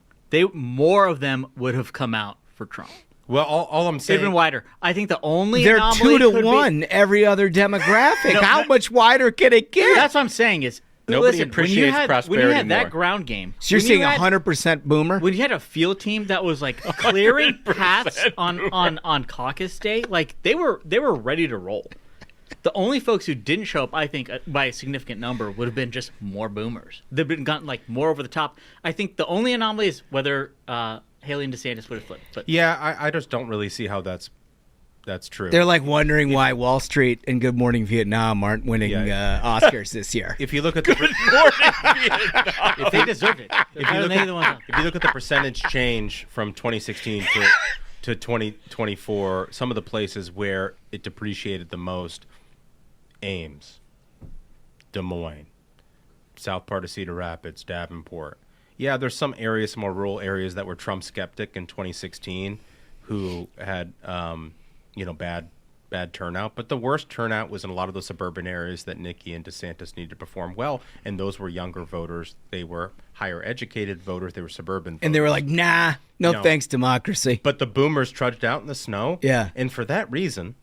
More of them would have come out for Trump.
Well, all I'm saying...
Even wider. I think the only
they're
anomaly
2-1 every other demographic. How much wider can it get?
That's what I'm saying is...
Nobody appreciates prosperity
when you had
more.
That ground game...
So you're saying 100% boomer?
When you had a field team that was like clearing paths on caucus day, like they were ready to roll. The only folks who didn't show up, I think, by a significant number, would have been just more boomers. They've been gotten like more over the top. I think the only anomaly is whether Haley and DeSantis would have flipped. But
yeah, I just don't really see how that's true.
They're like wondering why Wall Street and Good Morning Vietnam aren't winning Oscars this year.
If you look at the
Good Morning Vietnam, if they deserved it.
If you look at the percentage change from 2016 to 2024, some of the places where it depreciated the most. Ames, Des Moines, south part of Cedar Rapids, Davenport. Yeah, there's some areas, some more rural areas that were Trump skeptic in 2016 who had, bad turnout. But the worst turnout was in a lot of the suburban areas that Nikki and DeSantis needed to perform well. And those were younger voters. They were higher educated voters. They were suburban voters.
And they were like, nah, no thanks, democracy.
But the boomers trudged out in the snow.
Yeah.
And for that reason,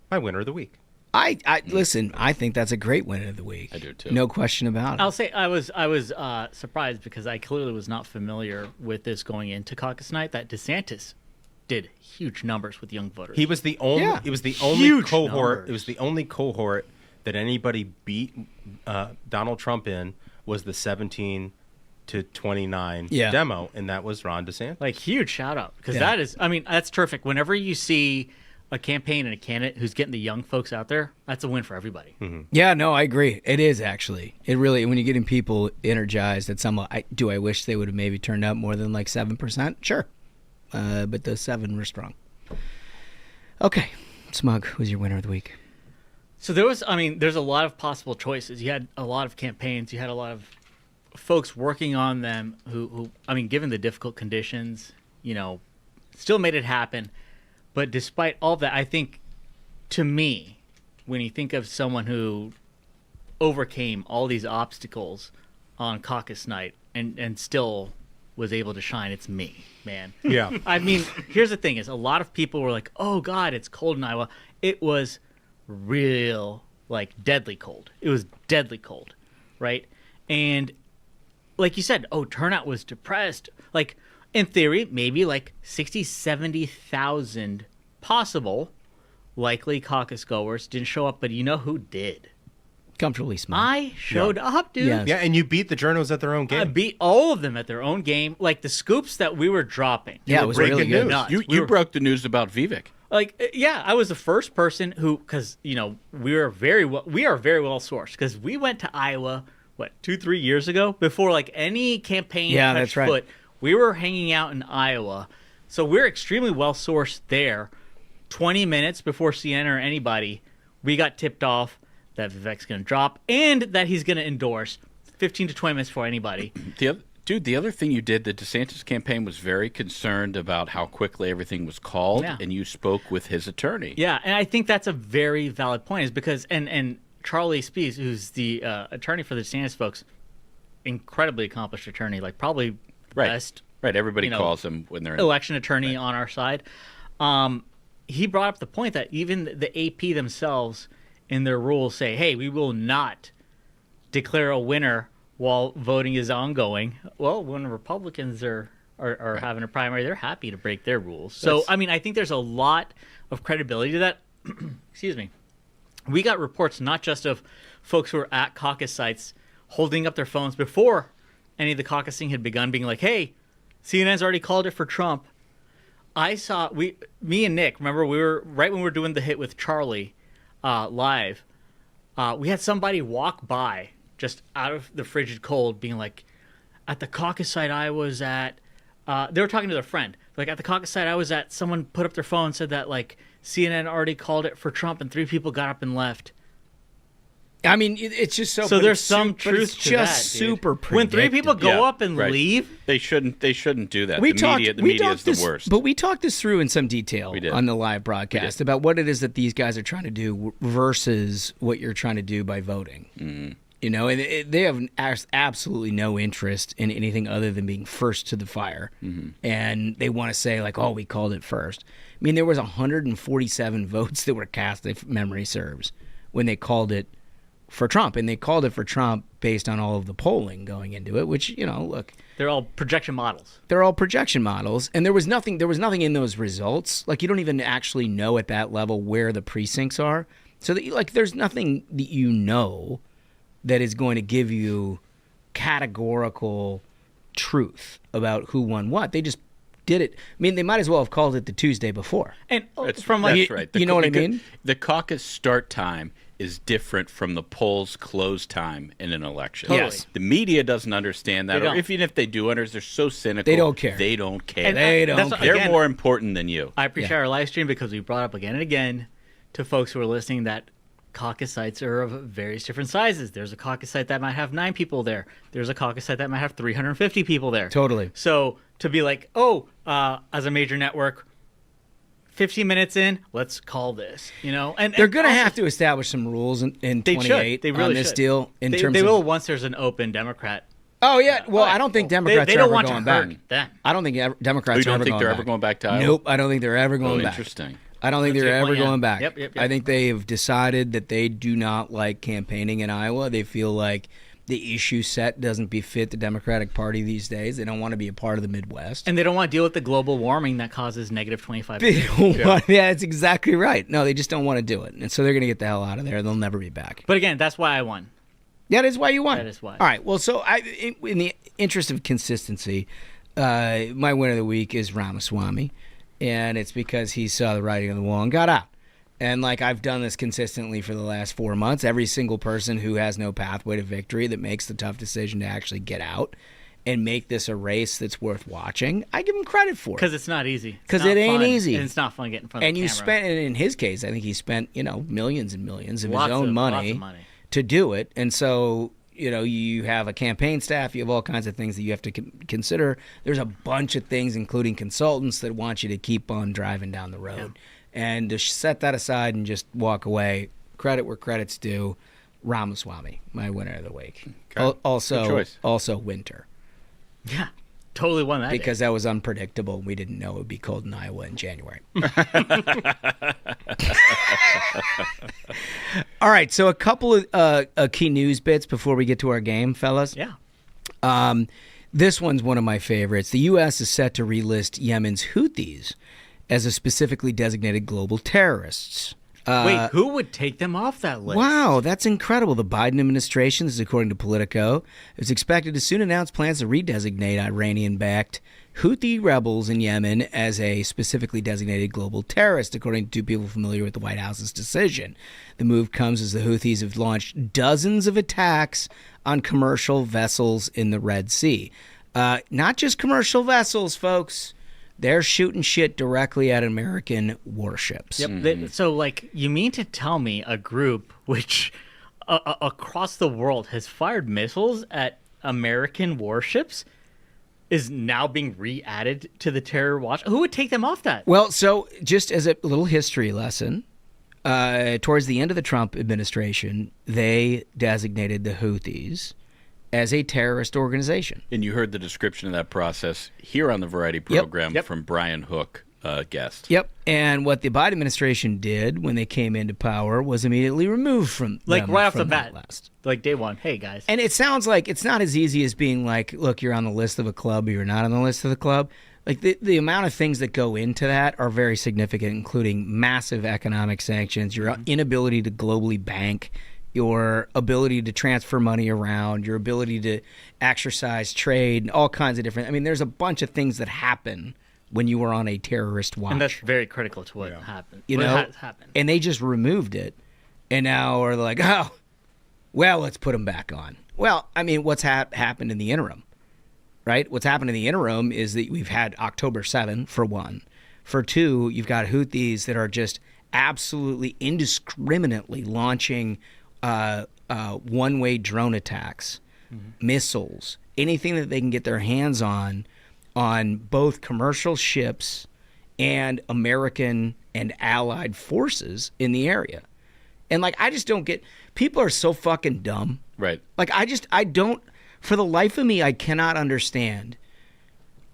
my winner of the week.
I listen. I think that's a great win of the week.
I do too.
No question about it.
I'll say I was surprised because I clearly was not familiar with this going into caucus night. That DeSantis did huge numbers with young voters.
He was the only.
Yeah.
It was the only
Huge
cohort.
numbers.
It was the only cohort that anybody beat Donald Trump in was the 17 to 29 demo, and that was Ron DeSantis.
Like, huge shout out because that is. I mean, that's terrific. Whenever you see a campaign and a candidate who's getting the young folks out there, that's a win for everybody.
Mm-hmm.
Yeah, no, I agree. It is actually. It really, when you're getting people energized at some, I wish they would have maybe turned out more than like 7%. Sure. But the 7 were strong. Okay. Smug, who's your winner of the week?
So there's a lot of possible choices. You had a lot of campaigns. You had a lot of folks working on them who given the difficult conditions, still made it happen. But despite all of that, I think, to me, when you think of someone who overcame all these obstacles on caucus night and still was able to shine, it's me, man.
Yeah.
I mean, here's the thing is a lot of people were like, oh, God, it's cold in Iowa. It was real, deadly cold. It was deadly cold, right? And like you said, turnout was depressed. In theory, maybe 60, 70,000 possible likely caucus goers didn't show up, but you know who did?
Comfortably Smug.
I showed up, dude.
Yes.
Yeah, and you beat the journos at their own game.
I beat all of them at their own game. The scoops that we were dropping.
Yeah, it was
breaking
really good.
news.
You broke the news about Vivek.
I was the first person who, because we are very well sourced because we went to Iowa 2-3 years ago before any campaign touched
that's right.
foot. We were hanging out in Iowa, so we're extremely well sourced there. 20 minutes before CNN or anybody, we got tipped off that Vivek's going to drop and that he's going to endorse 15 to 20 minutes before anybody.
The other thing you did, the DeSantis campaign was very concerned about how quickly everything was called, and you spoke with his attorney.
Yeah, and I think that's a very valid point, is because and Charlie Spees, who's the attorney for the DeSantis folks, incredibly accomplished attorney, probably best.
Right, everybody calls him when they're
election attorney on our side. He brought up the point that even the AP themselves in their rules say, hey, we will not declare a winner while voting is ongoing. Well, when Republicans are having a primary, they're happy to break their rules. So, I think there's a lot of credibility to that. Excuse me. We got reports not just of folks who were at caucus sites holding up their phones before any of the caucusing had begun, being like, hey, CNN's already called it for Trump. I saw, me and Nick, remember, we were right when we were doing the hit with Charlie live, we had somebody walk by just out of the frigid cold being like, at the caucus site I was at, they were talking to their friend. At the caucus site I was at, someone put up their phone and said that, CNN already called it for Trump and 3 people got up and left.
It's just so.
So there's some truth to that.
Just super predictable.
When 3 people go up and leave,
they shouldn't do that.
The media is
the worst.
But we talked this through in some detail on the live broadcast about what it is that these guys are trying to do versus what you're trying to do by voting. Mm-hmm. And they have absolutely no interest in anything other than being first to the fire. Mm-hmm. And they want to say we called it first. There was 147 votes that were cast, if memory serves, when they called it for Trump, and they called it for Trump based on all of the polling going into it, which, look,
they're all projection models.
They're all projection models, and there was nothing in those results. You don't even actually know at that level where the precincts are. So that, there's nothing that that is going to give you categorical truth about who won what. They just did it. They might as well have called it the Tuesday before.
And
that's right.
You know what I mean?
The caucus start time is different from the polls close time in an election.
Totally.
Yes.
The media doesn't understand that. Or even if they do understand, they're so cynical.
They don't care.
They don't care.
And
They're more important than you.
I appreciate our live stream because we brought up again and again to folks who are listening that caucus sites are of various different sizes. There's a caucus site that might have 9 people there. There's a caucus site that might have 350 people there.
Totally.
So to be like, as a major network, 15 minutes in, let's call this, And
they're going to have to establish some rules in 28
they really
on this
should.
deal.
They will once there's an open Democrat.
Oh, yeah. Well, I don't think Democrats
they
are
don't
ever
want
going
to hurt
back.
them.
I don't think Democrats
You
are
don't
ever
think
going
they're
back.
ever going back to Iowa?
Nope, I don't think they're ever going back.
Interesting.
I don't think they're ever going back.
Yep.
I think they have decided that they do not like campaigning in Iowa. They feel like the issue set doesn't befit the Democratic Party these days. They don't want to be a part of the Midwest.
And they don't want to deal with the global warming that causes negative 25
yeah, that's exactly right. No, they just don't want to do it. And so they're going to get the hell out of there. They'll never be back.
But again, that's why I won.
That is why you won.
That is why.
All right. Well, so in the interest of consistency, my winner of the week is Ramaswamy. And it's because he saw the writing on the wall and got out. And like I've done this consistently for the last 4 months, every single person who has no pathway to victory that makes the tough decision to actually get out and make this a race that's worth watching, I give him credit for it.
Because it's not easy.
Because it ain't easy.
And it's not fun getting in front of the camera.
And you spent, and in his case, I think he spent, millions and millions of his own
money
to do it. And so, you have a campaign staff, you have all kinds of things that you have to consider. There's a bunch of things, including consultants, that want you to keep on driving down the road. Yeah. And to set that aside and just walk away, credit where credit's due, Ramaswamy, my winner of the week.
Okay.
Also winter.
Yeah, totally won that
because that was unpredictable. We didn't know it would be cold in Iowa in January. All right, so a couple of key news bits before we get to our game, fellas.
Yeah.
This one's one of my favorites. The U.S. is set to relist Yemen's Houthis as a specifically designated global terrorists.
Wait, who would take them off that list?
Wow, that's incredible. The Biden administration, this is according to Politico, is expected to soon announce plans to redesignate Iranian-backed Houthi rebels in Yemen as a specifically designated global terrorist, according to people familiar with the White House's decision. The move comes as the Houthis have launched dozens of attacks on commercial vessels in the Red Sea. Not just commercial vessels, folks. They're shooting shit directly at American warships.
Yep. So, you mean to tell me a group which across the world has fired missiles at American warships is now being re-added to the terror watch? Who would take them off that?
Well, so just as a little history lesson, towards the end of the Trump administration, they designated the Houthis as a terrorist organization.
And you heard the description of that process here on the Variety program from Brian Hook, guest.
Yep. And what the Biden administration did when they came into power was immediately remove from them
right off
from
the bat,
list.
day one. Hey, guys.
And it sounds like it's not as easy as being like, look, you're on the list of a club or you're not on the list of the club. Like the amount of things that go into that are very significant, including massive economic sanctions, your inability to globally bank, your ability to transfer money around, your ability to exercise trade, all kinds of different... I mean, there's a bunch of things that happen when you are on a terrorist watch.
And that's very critical to what happened. Happened.
And they just removed it, and now are like, oh, well, let's put them back on. Well, I mean, what's happened in the interim, right? What's happened in the interim is that we've had October 7, for one. For two, you've got Houthis that are just absolutely indiscriminately launching one-way drone attacks, missiles, anything that they can get their hands on both commercial ships and American and allied forces in the area. And I just don't get, people are so fucking dumb.
Right.
I don't, for the life of me, I cannot understand.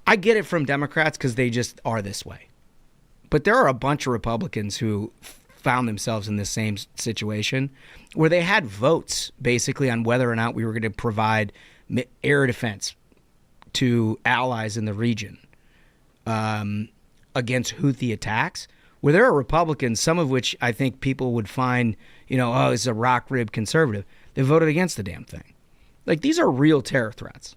I get it from Democrats because they just are this way. But there are a bunch of Republicans who found themselves in the same situation where they had votes basically on whether or not we were going to provide air defense to allies in the region against Houthi attacks, where there are Republicans, some of which I think people would find, is a rock rib conservative. They voted against the damn thing. These are real terror threats.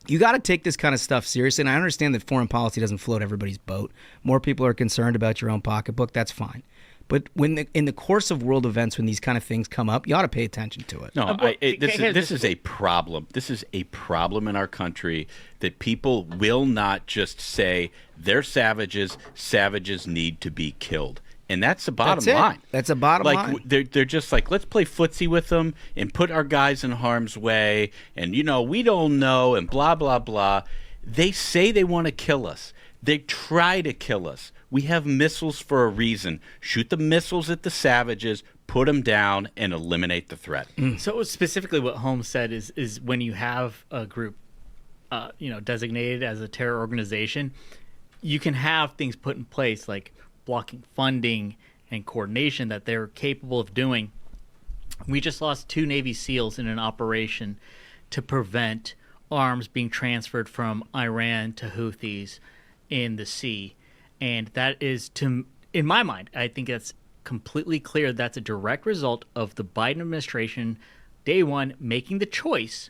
You got to take this kind of stuff seriously, and I understand that foreign policy doesn't float everybody's boat. More people are concerned about your own pocketbook. That's fine. But in the course of world events, when these kind of things come up, you ought to pay attention to it.
No, this is a problem. This is a problem in our country that people will not just say they're savages. Savages need to be killed. And that's the bottom line.
That's a bottom line.
They're just let's play footsie with them and put our guys in harm's way. And, we don't know and blah, blah, blah. They say they want to kill us. They try to kill us. We have missiles for a reason. Shoot the missiles at the savages, put them down, and eliminate the threat.
So specifically what Holmes said is when you have a group, designated as a terror organization, you can have things put in place like blocking funding and coordination that they're capable of doing. We just lost 2 Navy SEALs in an operation to prevent arms being transferred from Iran to Houthis in the sea. And that is, in my mind, I think that's completely clear. That's a direct result of the Biden administration, day one, making the choice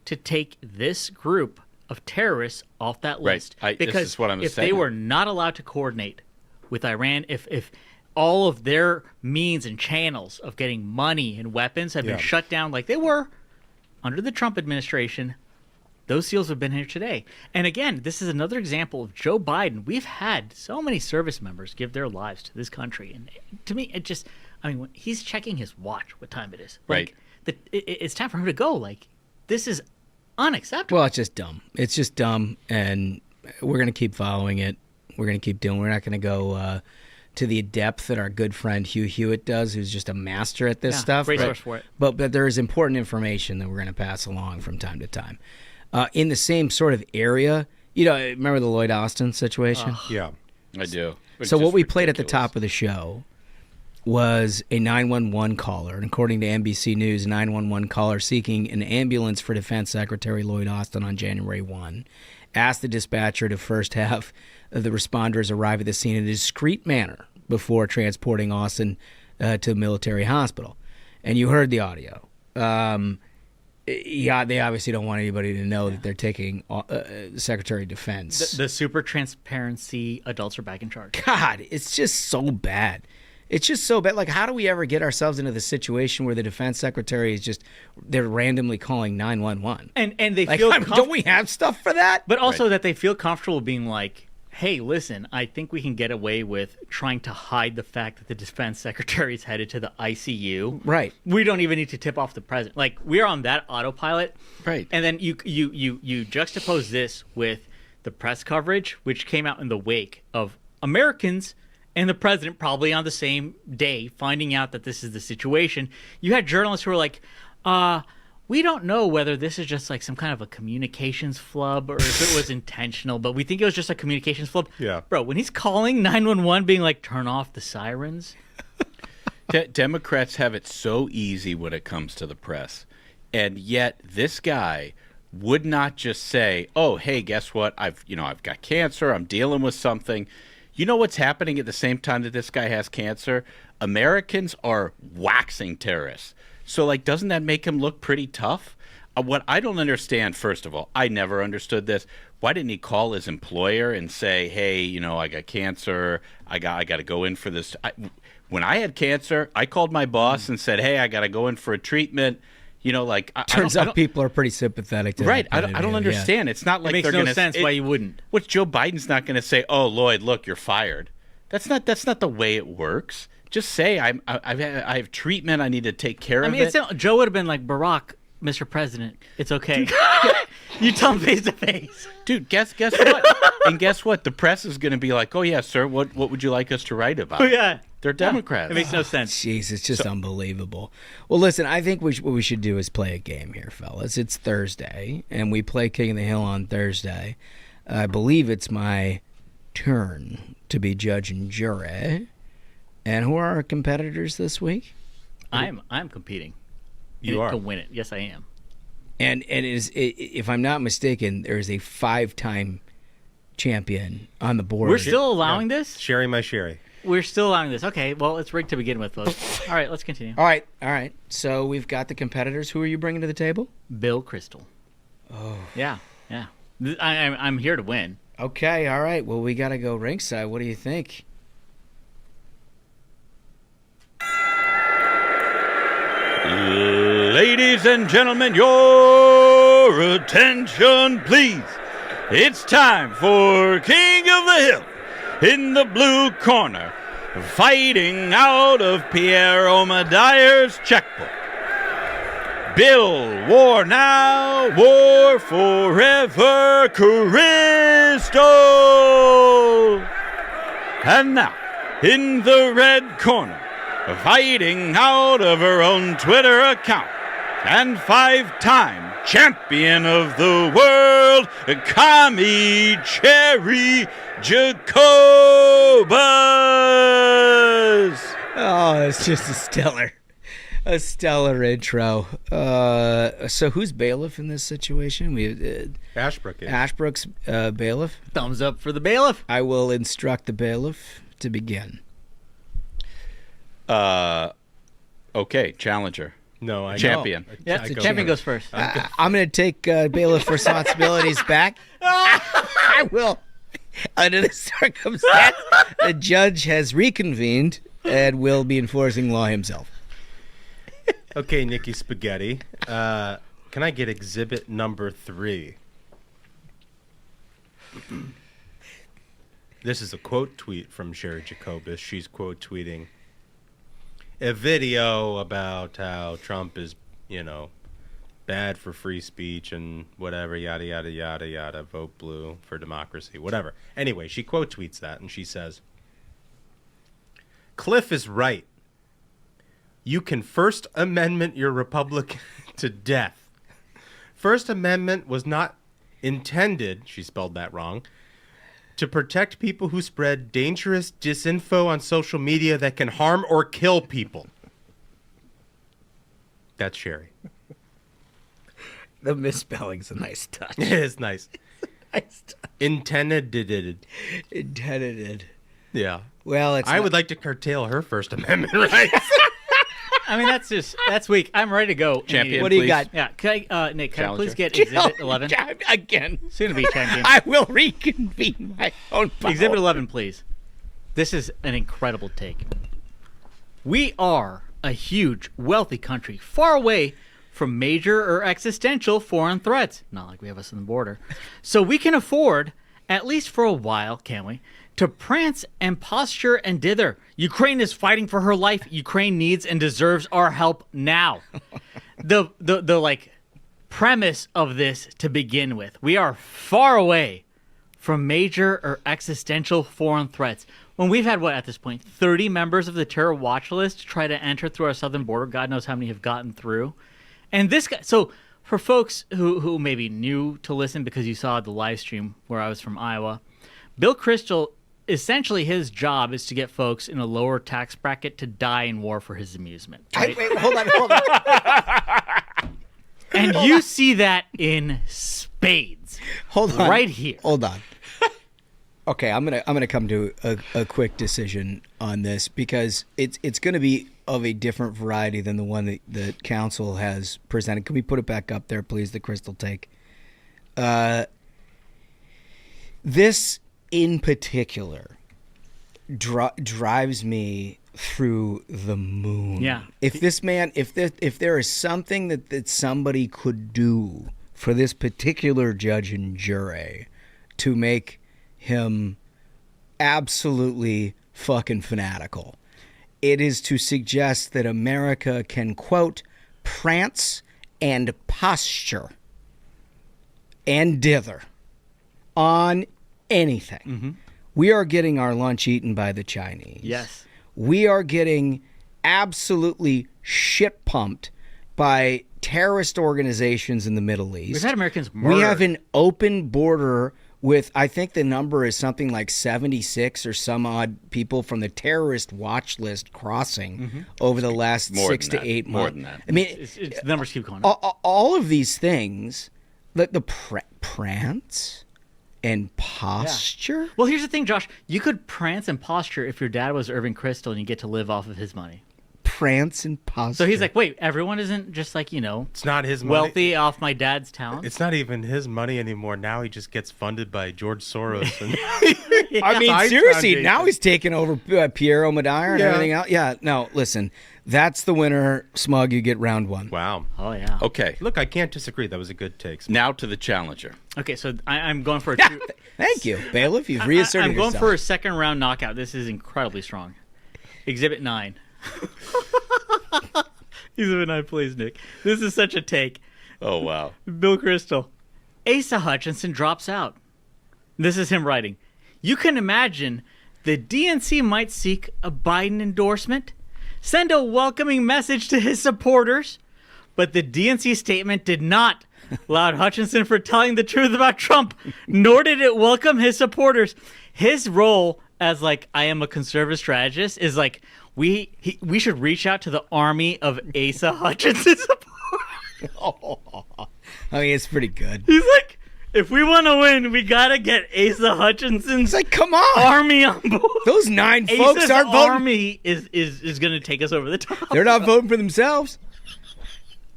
to take this group of terrorists off that list.
Because this is what I'm
if
saying.
They were not allowed to coordinate with Iran, if all of their means and channels of getting money and weapons had been shut down like they were under the Trump administration, those SEALs have been here today. And again, this is another example of Joe Biden. We've had so many service members give their lives to this country. And to me, when he's checking his watch, what time it is. Like, it's time for him to go. Like, this is unacceptable.
Well, it's just dumb. It's just dumb, and we're going to keep following it. We're going to keep doing. We're not going to go to the depth that our good friend Hugh Hewitt does, who's just a master at this stuff.
Great source for it.
But there is important information that we're going to pass along from time to time. In the same sort of area, remember the Lloyd Austin situation?
Yeah,
I do.
So what we played at the top of the show was a 911 caller. And according to NBC News, a 911 caller seeking an ambulance for Defense Secretary Lloyd Austin on January 1 asked the dispatcher to first have the responders arrive at the scene in a discreet manner before transporting Austin to a military hospital. And you heard the audio. They obviously don't want anybody to know that they're taking Secretary of Defense.
The super transparency, adults are back in charge.
God, it's just so bad. It's just so bad. Like, how do we ever get ourselves into the situation where the defense secretary is they're randomly calling 911?
And they feel
don't we have stuff for that?
But also that they feel comfortable being like, hey, listen, I think we can get away with trying to hide the fact that the defense secretary is headed to the ICU.
Right.
We don't even need to tip off the president. Like, we're on that autopilot.
Right.
And then you juxtapose this with the press coverage, which came out in the wake of Americans and the president probably on the same day finding out that this is the situation. You had journalists who were like, we don't know whether this is just like some kind of a communications flub or if it was intentional, but we think it was just a communications flub.
Yeah.
Bro, when he's calling 911 being like, turn off the sirens.
Democrats have it so easy when it comes to the press. And yet this guy would not just say, oh, hey, guess what? I've got cancer. I'm dealing with something. You know what's happening at the same time that this guy has cancer? Americans are waxing terrorists. So, doesn't that make him look pretty tough? What I don't understand, first of all, I never understood this. Why didn't he call his employer and say, hey, I got cancer. I got to go in for this. When I had cancer, I called my boss and said, hey, I got to go in for a treatment.
Turns out people are pretty sympathetic to
right.
that.
I don't understand. Yeah. It's not like
it makes
they're
no sense why you wouldn't.
What Joe Biden's not going to say, oh, Lloyd, look, you're fired. That's not the way it works. Just say I have treatment. I need to take care of it.
Joe would have been like, Barack, Mr. President, it's okay. You tell him face to face.
Dude, guess what? And guess what? The press is going to be like, oh, yeah, sir, what would you like us to write about?
Oh, yeah.
They're Democrats.
It makes no sense.
Jeez, it's just unbelievable. Well, listen, I think what we should do is play a game here, fellas. It's Thursday, and we play King of the Hill on Thursday. I believe it's my turn to be judge and jury. And who are our competitors this week?
I'm competing.
You are
to win it. Yes, I am.
And if I'm not mistaken, there is a 5-time champion on the board.
We're still allowing this?
Sherry my sherry.
We're still allowing this. Okay, well, it's rigged to begin with, folks. All right, let's continue.
All right. So we've got the competitors. Who are you bringing to the table?
Bill Crystal.
Oh.
Yeah. I'm here to win.
Okay, all right. Well, we got to go ringside. What do you think?
Ladies and gentlemen, your attention, please. It's time for King of the Hill. In the blue corner, fighting out of Pierre Omidyar's checkbook. Bill, war now, war forever, Crystal. And now, in the red corner, fighting out of her own Twitter account, and 5-time champion of the world, Kami Cherry Jacobus.
Oh, it's just a stellar intro. So who's bailiff in this situation?
Ashbrook is.
Ashbrook's bailiff.
Thumbs up for the bailiff.
I will instruct the bailiff to begin.
Okay, challenger.
No, I
Champion.
know.
Yeah, the champion goes first.
I'm going to take bailiff responsibilities back. I will. Under the circumstance, the judge has reconvened and will be enforcing law himself.
Okay, Nikki Spaghetti. Can I get exhibit number 3? This is a quote tweet from Sherry Jacobus. She's quote tweeting a video about how Trump is, bad for free speech and whatever, yada, yada, yada, yada, vote blue for democracy, whatever. Anyway, she quote tweets that and she says, Cliff is right. You can First Amendment your republic to death. First Amendment was not intended, she spelled that wrong, to protect people who spread dangerous disinfo on social media that can harm or kill people. That's Sherry.
The misspelling's a nice touch.
It is nice.
Nice touch.
Intended.
Yeah. Well,
I would like to curtail her First Amendment rights.
I mean, that's weak. I'm ready to go.
Champion,
what do you
please.
got?
Yeah, Nick, can I please
Challenger.
get Exhibit 11?
Again.
Soon to be champion.
I will reconvene my own power.
Exhibit 11, please. This is an incredible take. We are a huge, wealthy country, far away from major or existential foreign threats. Not like we have us on the border. So we can afford, at least for a while, can we, to prance and posture and dither. Ukraine is fighting for her life. Ukraine needs and deserves our help now. The premise of this to begin with. We are far away from major or existential foreign threats. When we've had, at this point, 30 members of the terror watch list try to enter through our southern border, God knows how many have gotten through. And this guy, so for folks who may be new to listen because you saw the live stream where I was from Iowa, Bill Kristol, essentially his job is to get folks in a lower tax bracket to die in war for his amusement. Right?
Wait, hold on.
And you see that in spades.
Hold on.
Right here.
Hold on. Okay, I'm gonna come to a quick decision on this because it's gonna be of a different variety than the one that council has presented. Can we put it back up there, please? The Kristol take. This in particular drives me through the moon.
Yeah.
If this man, if there is something that somebody could do for this particular judge and jury to make him absolutely fucking fanatical, it is to suggest that America can, quote, prance and posture and dither on anything. Mm-hmm. We are getting our lunch eaten by the Chinese.
Yes.
We are getting absolutely shit pumped by terrorist organizations in the Middle East.
We've had Americans murdered.
We have an open border with, I think the number is something like 76 or some odd people from the terrorist watch list crossing over the last
More
6
than
to
that.
8
More
months.
than that.
I mean,
It's the numbers keep going up.
all of these things, the prance and posture.
Well, here's the thing, Josh. You could prance and posture if your dad was Irving Kristol and you get to live off of his money.
Prance and posture.
So he's like, wait, everyone isn't just like,
It's not his money.
wealthy off my dad's talent?
It's not even his money anymore. Now he just gets funded by George Soros. And
I mean,
Science
seriously,
Foundation.
now he's taking over Piero Medire and
Yeah.
everything else. Yeah, no, listen, that's the winner, Smug. You get round one.
wow.
Oh, yeah.
Okay,
Look, I can't disagree. That was a good take.
now to the challenger.
Okay, so I'm going for a two.
Thank you, Bailiff. You've reasserted
I'm going
yourself.
for a second round knockout. This is incredibly strong. Exhibit 9. Exhibit 9, please, Nick. This is such a take.
Oh, wow.
Bill Kristol. Asa Hutchinson drops out. This is him writing. You can imagine the DNC might seek a Biden endorsement, send a welcoming message to his supporters, but the DNC statement did not allowed Hutchinson for telling the truth about Trump, nor did it welcome his supporters. His role as like, I am a conservative strategist is like, we should reach out to the army of Asa Hutchinson supporters.
I mean, it's pretty good.
He's like, if we want to win, we got to get Asa Hutchinson's
It's like, come on.
army on board.
Those 9 folks
Asa's
aren't voting.
army is going to take us over the top.
They're not voting for themselves.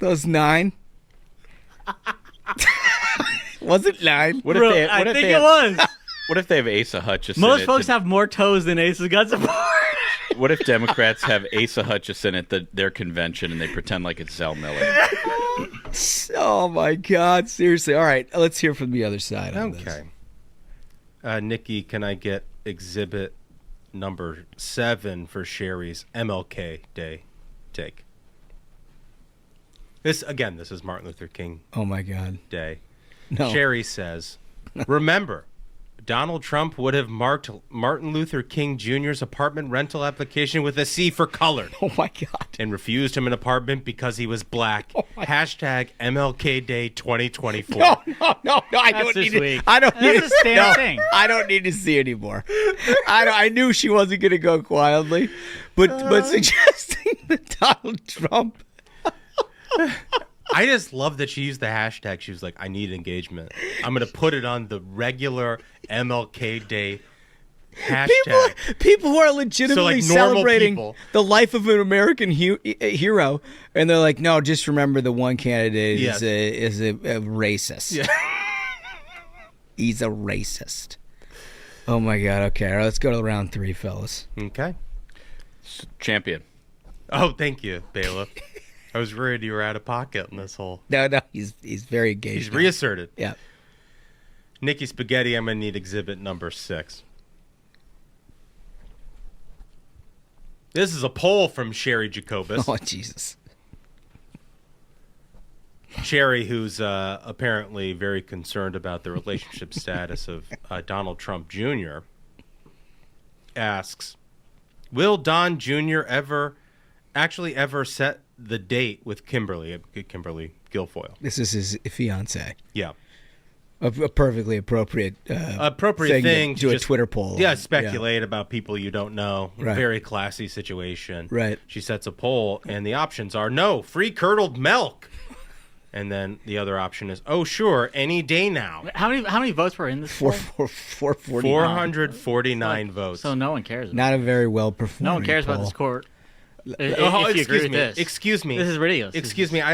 Those 9. Was it 9?
What
Bro,
if they?
I
What if
think
they
it
have,
was.
What if they have Asa Hutchinson?
Most folks have more toes than Asa's got support.
What if Democrats have Asa Hutchinson at their convention and they pretend like it's Zell Miller?
Oh, my God. Seriously. All right. Let's hear from the other side on this.
Okay. Nikki, can I get exhibit number 7 for Sherry's MLK Day take? This is Martin Luther King
Oh, my God.
Day.
No.
Sherry says, remember, Donald Trump would have marked Martin Luther King Jr.'s apartment rental application with a C for colored.
Oh, my God.
And refused him an apartment because he was black. Hashtag MLK Day 2024.
No. I don't need
just weak.
to. I don't
That's
need
a
to
standard
no,
thing.
I don't need to see anymore. I knew she wasn't going to go quietly, but suggesting that Donald Trump.
I just love that she used the hashtag. She was like, I need engagement. I'm going to put it on the regular MLK Day hashtag.
People who are legitimately
So, like, normal
celebrating
people.
the life of an American hero, and they're like, no, just remember the one candidate
Yes.
is a racist.
Yeah.
He's a racist. Oh, my God. Okay, all right, let's go to round 3, fellas.
Okay.
Champion.
Oh, thank you, bailiff. I was worried you were out of pocket in this whole.
No, he's very engaged.
He's
now.
reasserted.
Yeah.
Nikki Spaghetti, I'm going to need exhibit number 6. This is a poll from Sherry Jacobus.
Oh, Jesus.
Sherry, who's apparently very concerned about the relationship status of Donald Trump Jr., asks, will Don Jr. ever set the date with Kimberly Guilfoyle?
This is his fiance.
Yeah.
A perfectly appropriate
thing
to do a
just-
Twitter poll.
Yeah, speculate about people you don't know.
Right.
Very classy situation.
Right.
She sets a poll, and the options are no, free curdled milk. And then the other option is, oh, sure, any day now.
How many votes were in this? poll?
440.
449 votes.
So no one cares.
Not a very well performed.
No one cares about this court. If
Oh,
you agree with
excuse me.
this.
Excuse me.
This is ridiculous.
Excuse me.
Hey,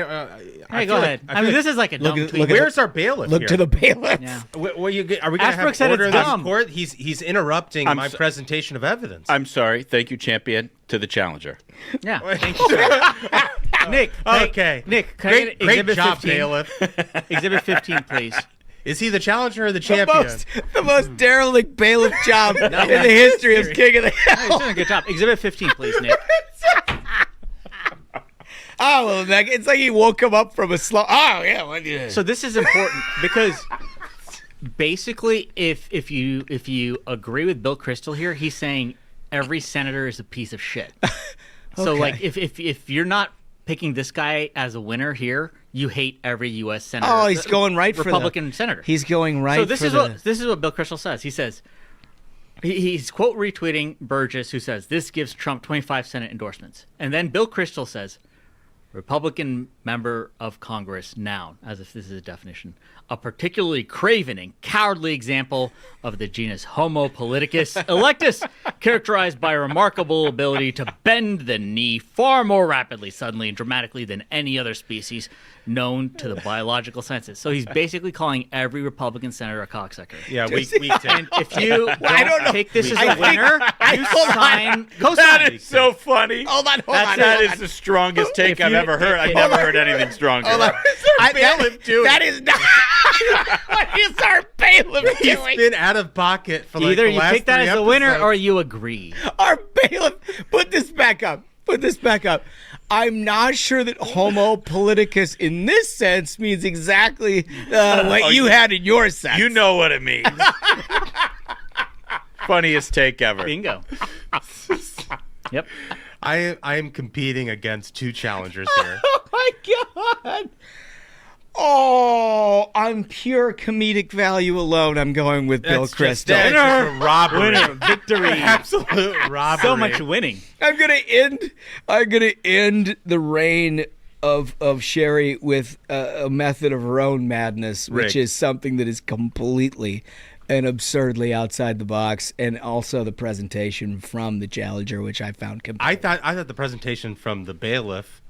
I
go
feel
ahead.
Like,
I mean,
feel
this
like,
is like a dumb tweet.
Where's our bailiff
Look
here?
to the bailiff.
Yeah.
Are we going to
Ashbrook
have
said
order
it's
in this
dumb.
court? He's interrupting my
so-
presentation of evidence.
I'm sorry. Thank you, champion. To the challenger.
Yeah. Thank you, sir. Nick.
Okay.
Nick, can I get
Great
exhibit
job,
15?
bailiff.
Exhibit 15, please.
Is he the challenger or the champion?
The most derelict bailiff job in the history of King of the
He's
Hill.
doing a good job. Exhibit 15, please, Nick.
Oh, well, it's like he woke him up from a slow. Oh, yeah. Well, yeah.
So this is important because basically, if you agree with Bill Kristol here, he's saying every senator is a piece of shit. So
Okay.
like if you're not picking this guy as a winner here, you hate every U.S. senator.
Oh, he's going right for the
Republican senator.
He's going right.
So this
for
is what Bill Kristol says. He says he's quote retweeting Burgess, who says this gives Trump 25 Senate endorsements, and then Bill Kristol says, Republican member of Congress, noun, as if this is a definition, a particularly craven and cowardly example of the genus Homo politicus electus, characterized by a remarkable ability to bend the knee far more rapidly, suddenly, and dramatically than any other species known to the biological sciences. So he's basically calling every Republican senator a cocksucker.
Yeah, week 10.
And if you
I don't know.
take this as a winner, you sign, co-sign.
That is so funny.
Hold on.
That is the strongest take I've ever heard. I've never heard anything stronger.
That is not. What is our bailiff
He's
doing?
been out of pocket for like
Either
the
you
last
take that
3
as a winner
episodes.
or you agree.
Our bailiff. Put this back up. I'm not sure that Homo politicus in this sense means exactly what you had in your sense.
You know what it means. Funniest take ever.
Bingo. Yep.
I am competing against 2 challengers here.
Oh my God. Oh, on pure comedic value alone, I'm going with Bill Kristol.
That's just a robbery.
Winner, victory,
Absolute robbery.
so much winning.
I'm gonna end the reign of Sherry with a method of her own madness, which
Rick.
is something that is completely and absurdly outside the box, and also the presentation from the challenger, which I found
I thought the presentation from the bailiff.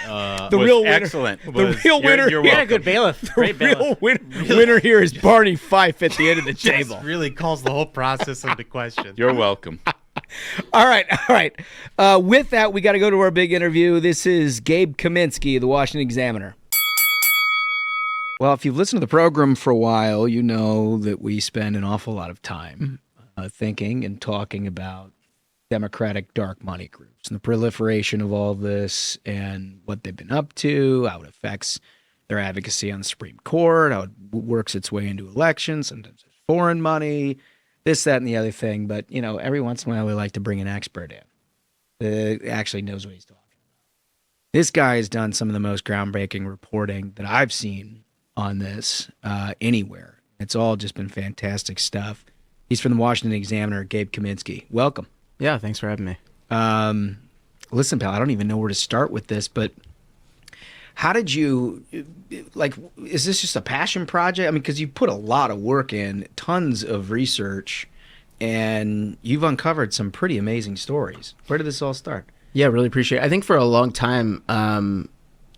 the real winner.
Excellent.
The real winner.
You had a good bailiff.
The
Great bailiff.
real winner here is Barney Fife at the end of the
Just
table.
really calls the whole process into question.
You're welcome.
All right. With that, we got to go to our big interview. This is Gabe Kaminsky of the Washington Examiner. Well, if you've listened to the program for a while, you know that we spend an awful lot of time thinking and talking about Democratic dark money groups and the proliferation of all this and what they've been up to, how it affects their advocacy on the Supreme Court, how it works its way into elections, sometimes there's foreign money, this, that, and the other thing. But, you know, every once in a while we like to bring an expert in that actually knows what he's talking about. This guy has done some of the most groundbreaking reporting that I've seen on this anywhere. It's all just been fantastic stuff. He's from the Washington Examiner, Gabe Kaminsky. Welcome.
Yeah, thanks for having me.
Listen, pal, I don't even know where to start with this, but how did you, like, is this just a passion project? I mean, because you put a lot of work in, tons of research, and you've uncovered some pretty amazing stories. Where did this all start?
Yeah, really appreciate it. I think for a long time,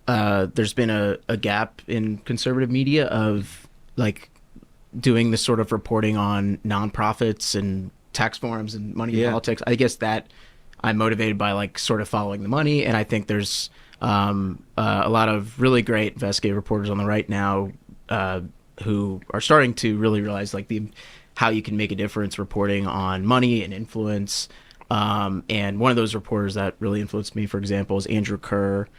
there's been a gap in conservative media of, like, doing this sort of reporting on nonprofits and tax forms and money in politics. I guess that I'm motivated by, like, sort of following the money, and I think there's a lot of really great investigative reporters on the right now who are starting to really realize, like, how you can make a difference reporting on money and influence. And one of those reporters that really influenced me, for example, is Andrew Kerr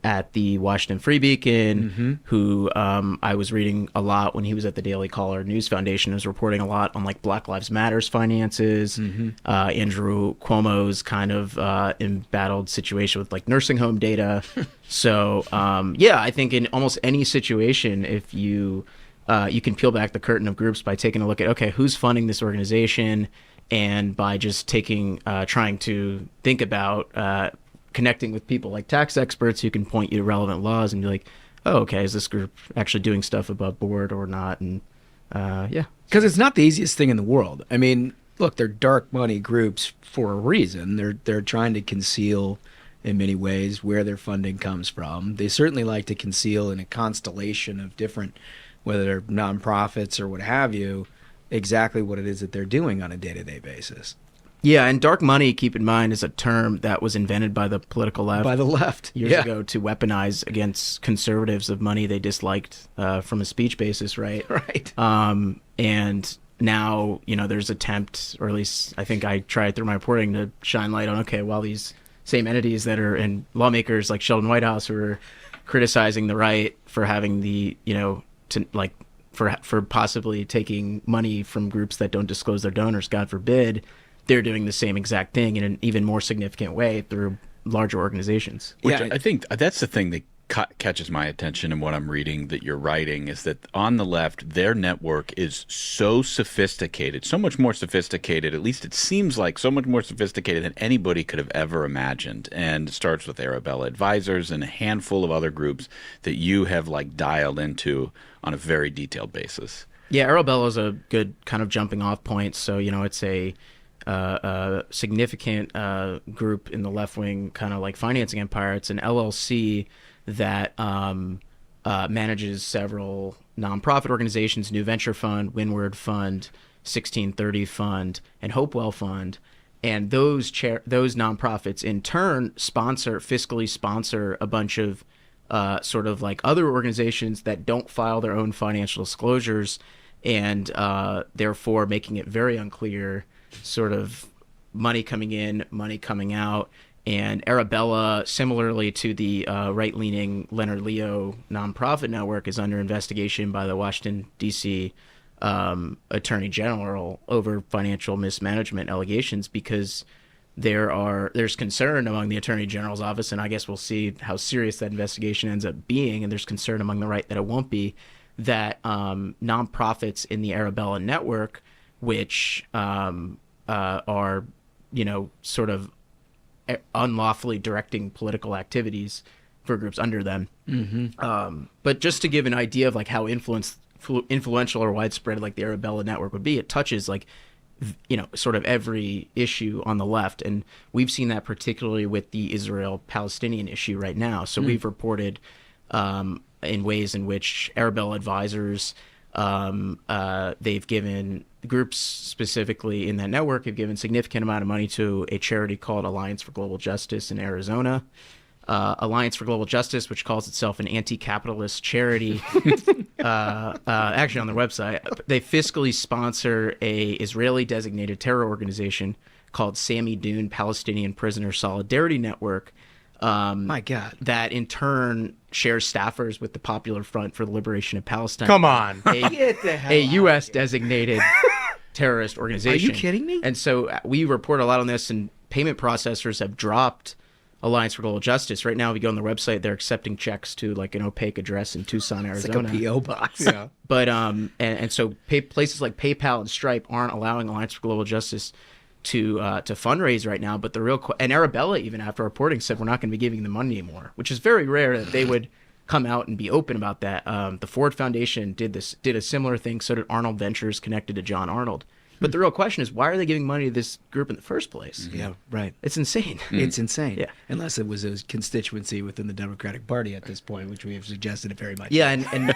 at the Washington Free Beacon, who I was reading a lot when he was at the Daily Caller News Foundation. Was reporting a lot on, like, Black Lives Matter's finances, Andrew Cuomo's kind of embattled situation with, like, nursing home data. So I think in almost any situation, if you can peel back the curtain of groups by taking a look at, okay, who's funding this organization, and by just trying to think about connecting with people like tax experts who can point you to relevant laws and be like, oh, okay, is this group actually doing stuff above board or not? And
Because it's not the easiest thing in the world. I mean, look, they're dark money groups for a reason. They're trying to conceal, in many ways, where their funding comes from. They certainly like to conceal in a constellation of different, whether they're nonprofits or what have you, exactly what it is that they're doing on a day-to-day basis.
Yeah, and dark money, keep in mind, is a term that was invented by the political left.
By the left.
Years ago to weaponize against conservatives of money they disliked from a speech basis, right?
Right.
And now, you know, there's attempt, or at least I think I tried through my reporting to shine light on, okay, well, these same entities that are, and lawmakers like Sheldon Whitehouse who are criticizing the right for having the, you know, to, like, for possibly taking money from groups that don't disclose their donors, God forbid, they're doing the same exact thing in an even more significant way through larger organizations.
Which I think that's the thing that catches my attention in what I'm reading that you're writing, is that on the left, their network is so sophisticated, so much more sophisticated, at least it seems like so much more sophisticated than anybody could have ever imagined. And it starts with Arabella Advisors and a handful of other groups that you have, like, dialed into on a very detailed basis.
Yeah, Arabella is a good kind of jumping off point. So, you know, it's a significant group in the left-wing kind of like financing empire. It's an LLC that manages several nonprofit organizations: New Venture Fund, Windward Fund, 1630 Fund, and Hopewell Fund. And those nonprofits in turn fiscally sponsor a bunch of sort of like other organizations that don't file their own financial disclosures, and therefore making it very unclear sort of money coming in, money coming out. And Arabella, similarly to the right-leaning Leonard Leo nonprofit network, is under investigation by the Washington, D.C. Attorney General over financial mismanagement allegations, because there's concern among the Attorney General's office, and I guess we'll see how serious that investigation ends up being, and there's concern among the right that it won't be, that nonprofits in the Arabella network, which are, sort of unlawfully directing political activities for groups under them. But just to give an idea of like how influential or widespread like the Arabella network would be, it touches like sort of every issue on the left, and we've seen that particularly with the Israel-Palestinian issue right now. So we've reported in ways in which Arabella advisors, they've given groups specifically in that network have given significant amount of money to a charity called Alliance for Global Justice in Arizona. Alliance for Global Justice, which calls itself an anti-capitalist charity, actually on their website, they fiscally sponsor a Israeli-designated terror organization called Sami Dune Palestinian Prisoner Solidarity Network.
My God.
That in turn shares staffers with the Popular Front for the Liberation of Palestine.
Come on.
A U.S. designated terrorist organization.
Are you kidding me?
And so we report a lot on this, and payment processors have dropped Alliance for Global Justice. Right now, if you go on their website, they're accepting checks to like an opaque address in Tucson, Arizona.
It's like a P.O. box.
Yeah.
But and so places like PayPal and Stripe aren't allowing Alliance for Global Justice to fundraise right now. But the real and Arabella, even after reporting, said we're not going to be giving them money anymore, which is very rare that they would come out and be open about that. The Ford Foundation did a similar thing. So did Arnold Ventures, connected to John Arnold. But the real question is, why are they giving money to this group in the first place?
Yeah, right.
It's insane.
It's insane.
Yeah.
Unless it was a constituency within the Democratic Party at this point, which we have suggested it very much.
Yeah, and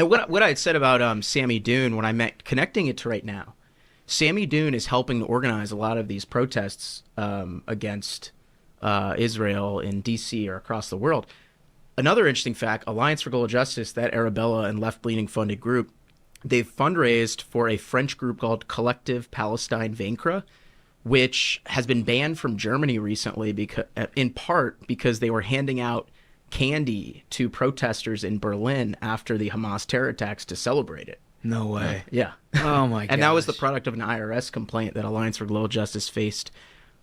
what I had said about Sami Dune when I met connecting it to right now, Sami Dune is helping to organize a lot of these protests against Israel in D.C. or across the world. Another interesting fact, Alliance for Global Justice, that Arabella and left-leaning funded group, they've fundraised for a French group called Collective Palestine Vaincre, which has been banned from Germany recently, because, in part because they were handing out candy to protesters in Berlin after the Hamas terror attacks to celebrate it.
No way.
Yeah.
Oh, my God.
And that was the product of an IRS complaint that Alliance for Global Justice faced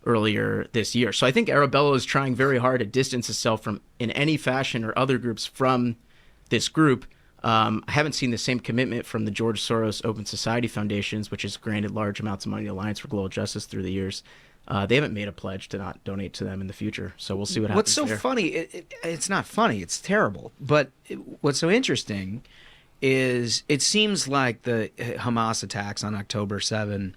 earlier this year. So I think Arabella is trying very hard to distance itself from, in any fashion or other groups, from this group. I haven't seen the same commitment from the George Soros Open Society Foundations, which has granted large amounts of money to Alliance for Global Justice through the years. They haven't made a pledge to not donate to them in the future, so we'll see what happens.
What's so funny, it's not funny, it's terrible. But what's so interesting is it seems like the Hamas attacks on October 7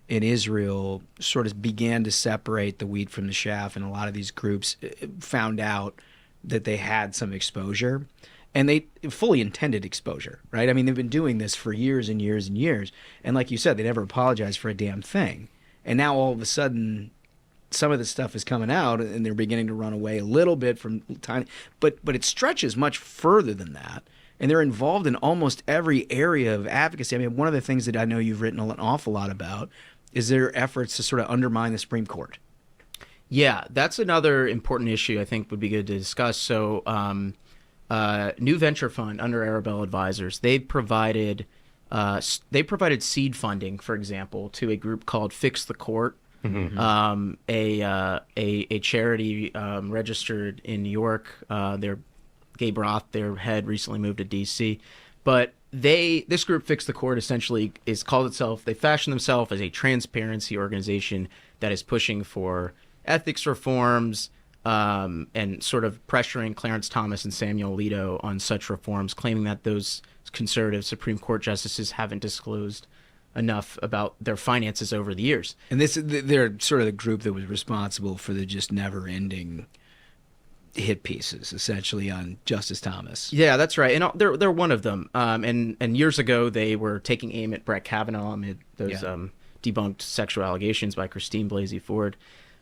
in Israel sort of began to separate the wheat from the chaff, and a lot of these groups found out that they had some exposure. And they fully intended exposure, right? I mean, they've been doing this for years and years and years. And like you said, they never apologized for a damn thing. And now all of a sudden, some of this stuff is coming out, and they're beginning to run away a little bit from tiny. But it stretches much further than that. And they're involved in almost every area of advocacy. I mean, one of the things that I know you've written an awful lot about is their efforts to sort of undermine the Supreme Court.
Yeah, that's another important issue I think would be good to discuss. So, new venture fund under Arabella Advisors, they provided seed funding, for example, to a group called Fix the Court, a charity registered in New York. Gabe Roth, their head, recently moved to D.C. But this group, Fix the Court, essentially they fashion themselves as a transparency organization that is pushing for ethics reforms, and sort of pressuring Clarence Thomas and Samuel Alito on such reforms, claiming that those conservative Supreme Court justices haven't disclosed enough about their finances over the years.
And they're sort of the group that was responsible for the just never-ending hit pieces, essentially, on Justice Thomas.
Yeah, that's right. And they're one of them. And years ago, they were taking aim at Brett Kavanaugh amid those debunked sexual allegations by Christine Blasey Ford.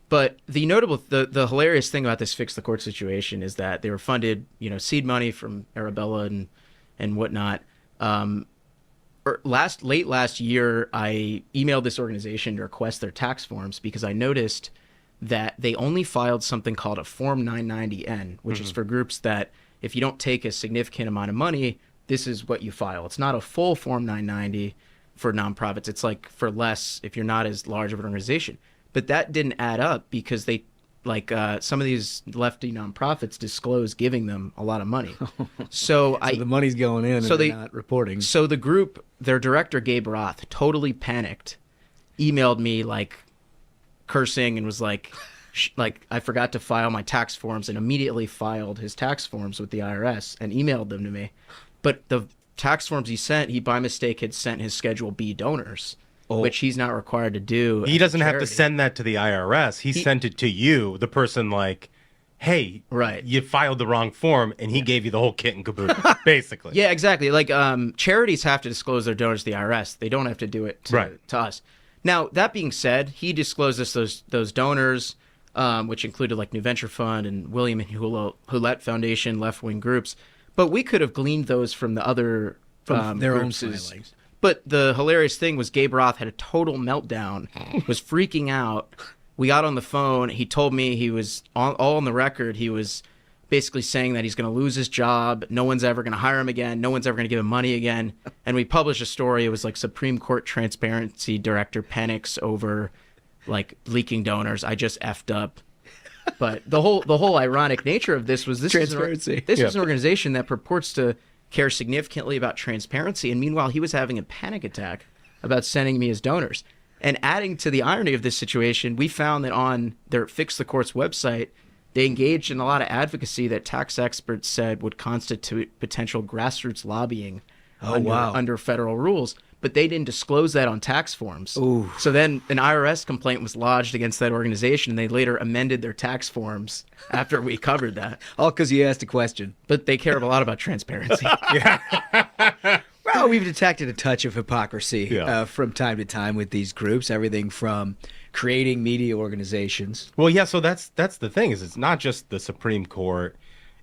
But the hilarious thing about this Fix the Court situation is that they were funded, seed money from Arabella and whatnot. Late last year, I emailed this organization to request their tax forms because I noticed that they only filed something called a Form 990N, which is for groups that if you don't take a significant amount of money, this is what you file. It's not a full Form 990. for nonprofits. It's like for less if you're not as large of an organization. But that didn't add up because they, like some of these lefty nonprofits disclose giving them a lot of money. So
the money's going in and they're not reporting.
So the group, their director, Gabe Roth, totally panicked, emailed me like cursing and was like, I forgot to file my tax forms, and immediately filed his tax forms with the IRS and emailed them to me. But the tax forms he sent, he by mistake had sent his Schedule B donors. Which he's not required to do.
He doesn't have to send that to the IRS. He sent it to you, the person like, hey, you filed the wrong form, and he gave you the whole kit and caboodle, basically.
Yeah, exactly. Like charities have to disclose their donors to the IRS. They don't have to do it to us. Now, that being said, he disclosed us those donors, which included like New Venture Fund and William and Hewlett Foundation, left-wing groups. But we could have gleaned those from the other
their own
groups.
filings.
But the hilarious thing was Gabe Roth had a total meltdown, was freaking out. We got on the phone. He told me he was all on the record. He was basically saying that he's going to lose his job. No one's ever going to hire him again. No one's ever going to give him money again. And we published a story. It was like Supreme Court transparency director panics over like leaking donors. I just effed up. But the whole ironic nature of this was
transparency.
This is an organization that purports to care significantly about transparency, and meanwhile he was having a panic attack about sending me his donors. And adding to the irony of this situation, we found that on their Fix the Courts website, they engaged in a lot of advocacy that tax experts said would constitute potential grassroots lobbying under federal rules. But they didn't disclose that on tax forms.
Ooh.
So then an IRS complaint was lodged against that organization, and they later amended their tax forms after we covered that.
All because you asked a question.
But they care a lot about transparency.
Well, we've detected a touch of hypocrisy from time to time with these groups, everything from creating media organizations.
Well, yeah, so that's the thing, is it's not just the Supreme Court,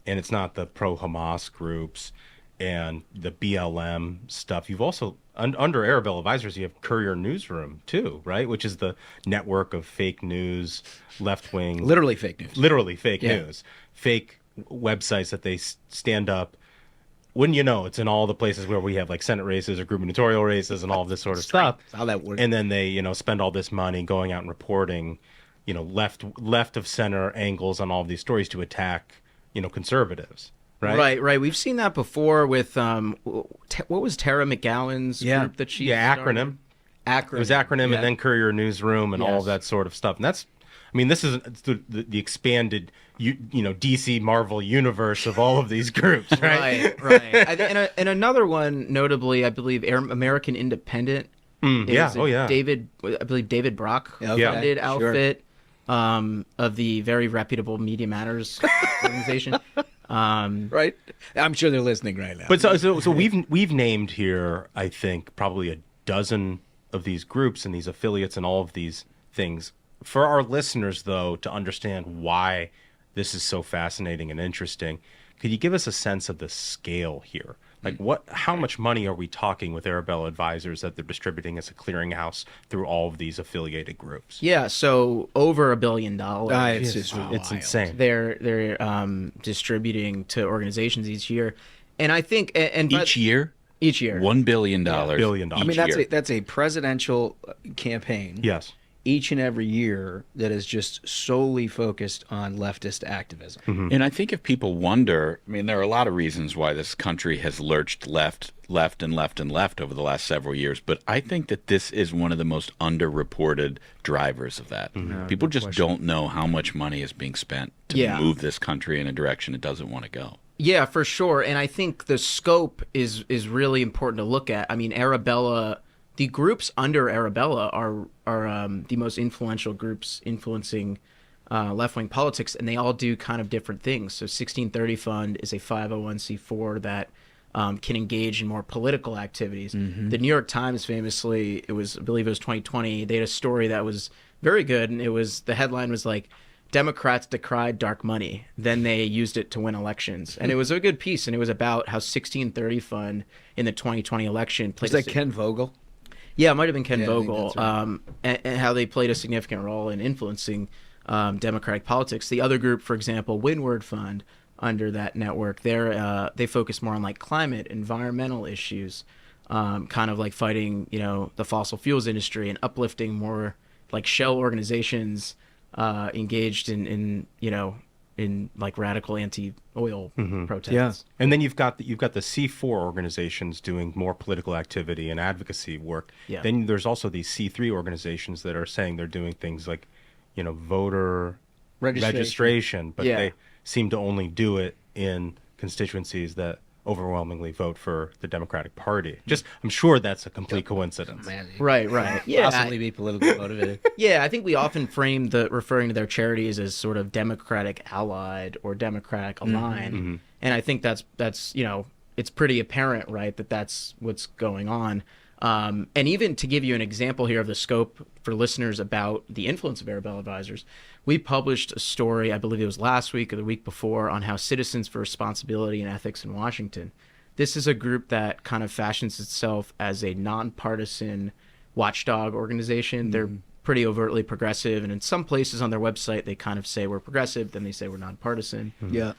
and it's not the pro-Hamas groups and the BLM stuff. You've also, under Arabella Advisors, you have Courier Newsroom, too, right? Which is the network of fake news, left-wing...
Literally fake news.
Literally fake news. Fake websites that they stand up. Wouldn't you know, it's in all the places where we have, like, Senate races or gubernatorial races and all of this sort of stuff.
That's how that works.
And then they, spend all this money going out and reporting, left of center angles on all of these stories to attack, conservatives.
Right. We've seen that before with what was Tara McGowan's group that she
Acronym. It was Acronym, and then Courier Newsroom and all of that sort of stuff. And that's, this is the expanded, DC Marvel universe of all of these groups, right?
Right. And another one, notably, I believe, American Independent. David Brock founded outfit of the very reputable Media Matters organization.
Right. I'm sure they're listening right now.
But so we've named here, I think, probably a dozen of these groups and these affiliates and all of these things. For our listeners, though, to understand why this is so fascinating and interesting, could you give us a sense of the scale here? Like, how much money are we talking with Arabella Advisors that they're distributing as a clearinghouse through all of these affiliated groups?
Yeah, so over $1 billion.
It's insane.
They're distributing to organizations each year, and I think
each year $1 billion.
$1 billion.
That's a presidential campaign.
Yes.
Each and every year that is just solely focused on leftist activism.
Mm-hmm.
And I think if people wonder, there are a lot of reasons why this country has lurched left over the last several years, but I think that this is one of the most underreported drivers of that. Mm-hmm. People just don't know how much money is being spent to move this country in a direction it doesn't want to go.
Yeah, for sure. And I think the scope is really important to look at. Arabella... The groups under Arabella are the most influential groups influencing left-wing politics, and they all do kind of different things. So 1630 Fund is a 501c4 that can engage in more political activities. Mm-hmm. The New York Times famously, I believe it was 2020, they had a story that was very good, and the headline was like, Democrats decried dark money, then they used it to win elections. And it was a good piece, and it was about how 1630 Fund in the 2020 election played...
Was that Ken Vogel?
Yeah, it might have been Ken Vogel,
right.
and how they played a significant role in influencing Democratic politics. The other group, for example, Windward Fund, under that network, they focus more on like climate, environmental issues. kind of like fighting, the fossil fuels industry and uplifting more like shell organizations engaged in like radical anti-oil protests.
Yeah.
And then you've got the C4 organizations doing more political activity and advocacy work.
Yeah.
Then there's also these C3 organizations that are saying they're doing things like, voter registration, but
Yeah.
they seem to only do it in constituencies that overwhelmingly vote for the Democratic Party. I'm sure that's a complete coincidence.
Right. Yeah.
Possibly be politically motivated.
Yeah, I think we often frame referring to their charities as sort of Democratic allied or Democratic aligned, and I think that's it's pretty apparent, right, that that's what's going on. And even to give you an example here of the scope for listeners about the influence of Arabella advisors, we published a story, I believe it was last week or the week before, on how Citizens for Responsibility and Ethics in Washington. This is a group that kind of fashions itself as a nonpartisan watchdog organization. They're pretty overtly progressive, and in some places on their website, they kind of say we're progressive, then they say we're nonpartisan.
Yeah.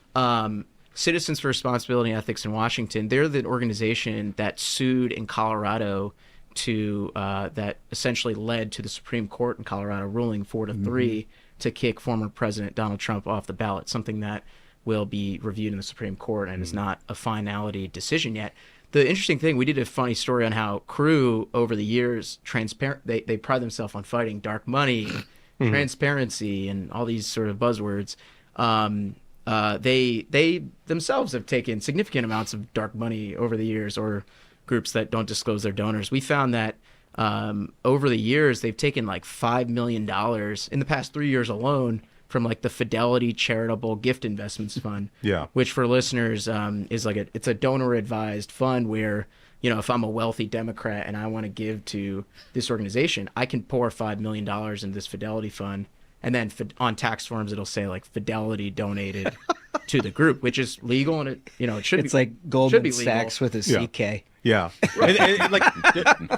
Citizens for Responsibility and Ethics in Washington, they're the organization that sued in Colorado that essentially led to the Supreme Court in Colorado ruling 4-3 to kick former President Donald Trump off the ballot, something that will be reviewed in the Supreme Court and is not a finality decision yet. The interesting thing, we did a funny story on how Crew over the years, they pride themselves on fighting dark money, transparency, and all these sort of buzzwords. They themselves have taken significant amounts of dark money over the years, or groups that don't disclose their donors. We found that over the years, they've taken like $5 million in the past 3 years alone from like the Fidelity Charitable Gift Investments Fund.
Yeah.
Which for listeners is like it's a donor advised fund where, if I'm a wealthy Democrat and I want to give to this organization, I can pour $5 million in this Fidelity fund. And then on tax forms, it'll say like Fidelity donated to the group, which is legal, and it should be.
It's like Goldman Sachs with a CK.
Yeah. Like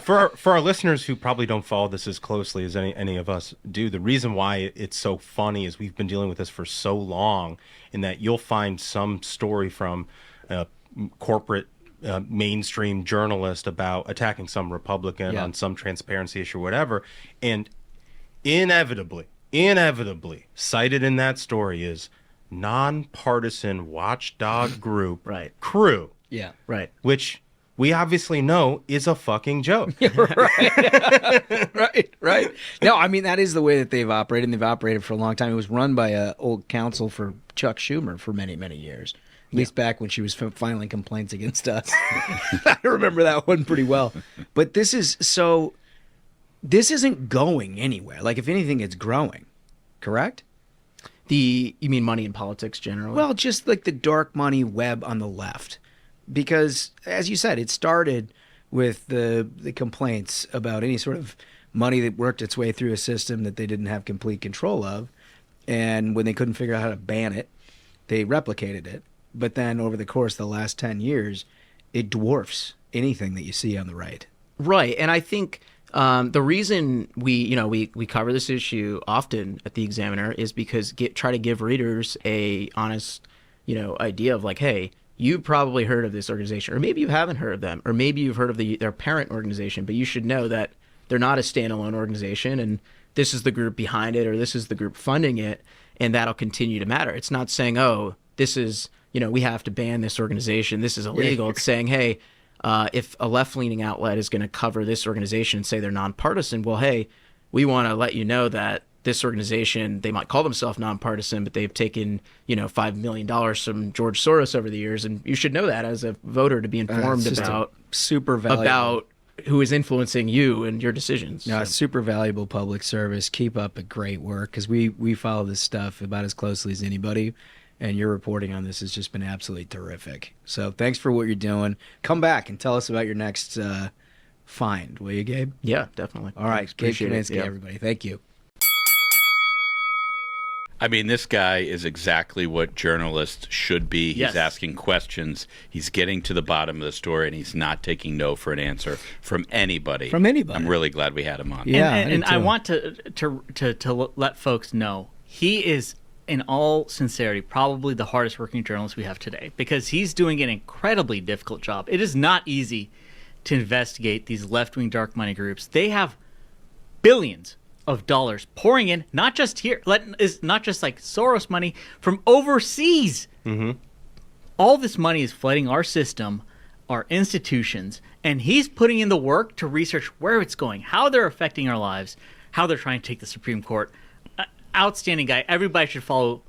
for our listeners who probably don't follow this as closely as any of us do, the reason why it's so funny is we've been dealing with this for so long, in that you'll find some story from a corporate mainstream journalist about attacking some Republican on some transparency issue or whatever, and inevitably cited in that story is nonpartisan watchdog group Crew.
Yeah.
Right.
Which we obviously know is a fucking joke.
Right. No, I mean, that is the way that they've operated, and they've operated for a long time. It was run by an old counsel for Chuck Schumer for many, many years. At least back when she was filing complaints against us. I remember that one pretty well. But this isn't going anywhere. Like, if anything, it's growing. Correct?
You mean money in politics generally?
Well, just like the dark money web on the left. Because, as you said, it started with the complaints about any sort of money that worked its way through a system that they didn't have complete control of. And when they couldn't figure out how to ban it, they replicated it. But then over the course of the last 10 years, it dwarfs anything that you see on the right.
Right. And I think the reason we cover this issue often at the Examiner is because try to give readers a honest, idea of like, hey, you probably heard of this organization, or maybe you haven't heard of them, or maybe you've heard of their parent organization, but you should know that they're not a standalone organization, and this is the group behind it, or this is the group funding it, and that'll continue to matter. It's not saying, oh, this is, we have to ban this organization, this is illegal. It's saying, hey, if a left-leaning outlet is going to cover this organization and say they're nonpartisan, well, hey, we want to let you know that this organization, they might call themselves nonpartisan, but they've taken, $5 million from George Soros over the years, and you should know that as a voter to be informed about who is influencing you and your decisions.
No, super valuable public service. Keep up a great work, because we follow this stuff about as closely as anybody. And your reporting on this has just been absolutely terrific. So thanks for what you're doing. Come back and tell us about your next find, will you, Gabe?
Yeah, definitely.
All right, Gabe Kaminsky, everybody. Thank you.
I mean, this guy is exactly what journalists should be. He's asking questions. He's getting to the bottom of the story, and he's not taking no for an answer from anybody. I'm really glad we had him on.
Yeah,
and I want to let folks know he is, in all sincerity, probably the hardest working journalist we have today, because he's doing an incredibly difficult job. It is not easy to investigate these left-wing dark money groups. They have billions of dollars pouring in, not just here, is not just like Soros money from overseas.
Mm-hmm.
All this money is flooding our system, our institutions, and he's putting in the work to research where it's going, how they're affecting our lives, how they're trying to take the Supreme Court. Outstanding guy. Everybody should follow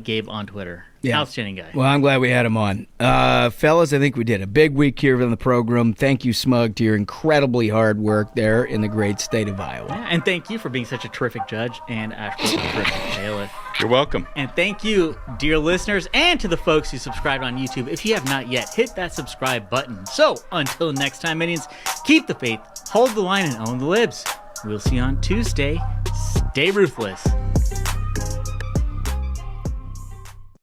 Gabe on Twitter. Yeah. Outstanding guy.
Well, I'm glad we had him on. Fellas, I think we did a big week here on the program. Thank you, Smug, to your incredibly hard work there in the great state of Iowa.
Yeah, and thank you for being such a terrific judge, and Ashbrook, a terrific bailiff.
You're welcome.
And thank you, dear listeners, and to the folks who subscribed on YouTube. If you have not yet, hit that subscribe button. So, until next time, minions, keep the faith, hold the line, and own the libs. We'll see you on Tuesday. Stay ruthless.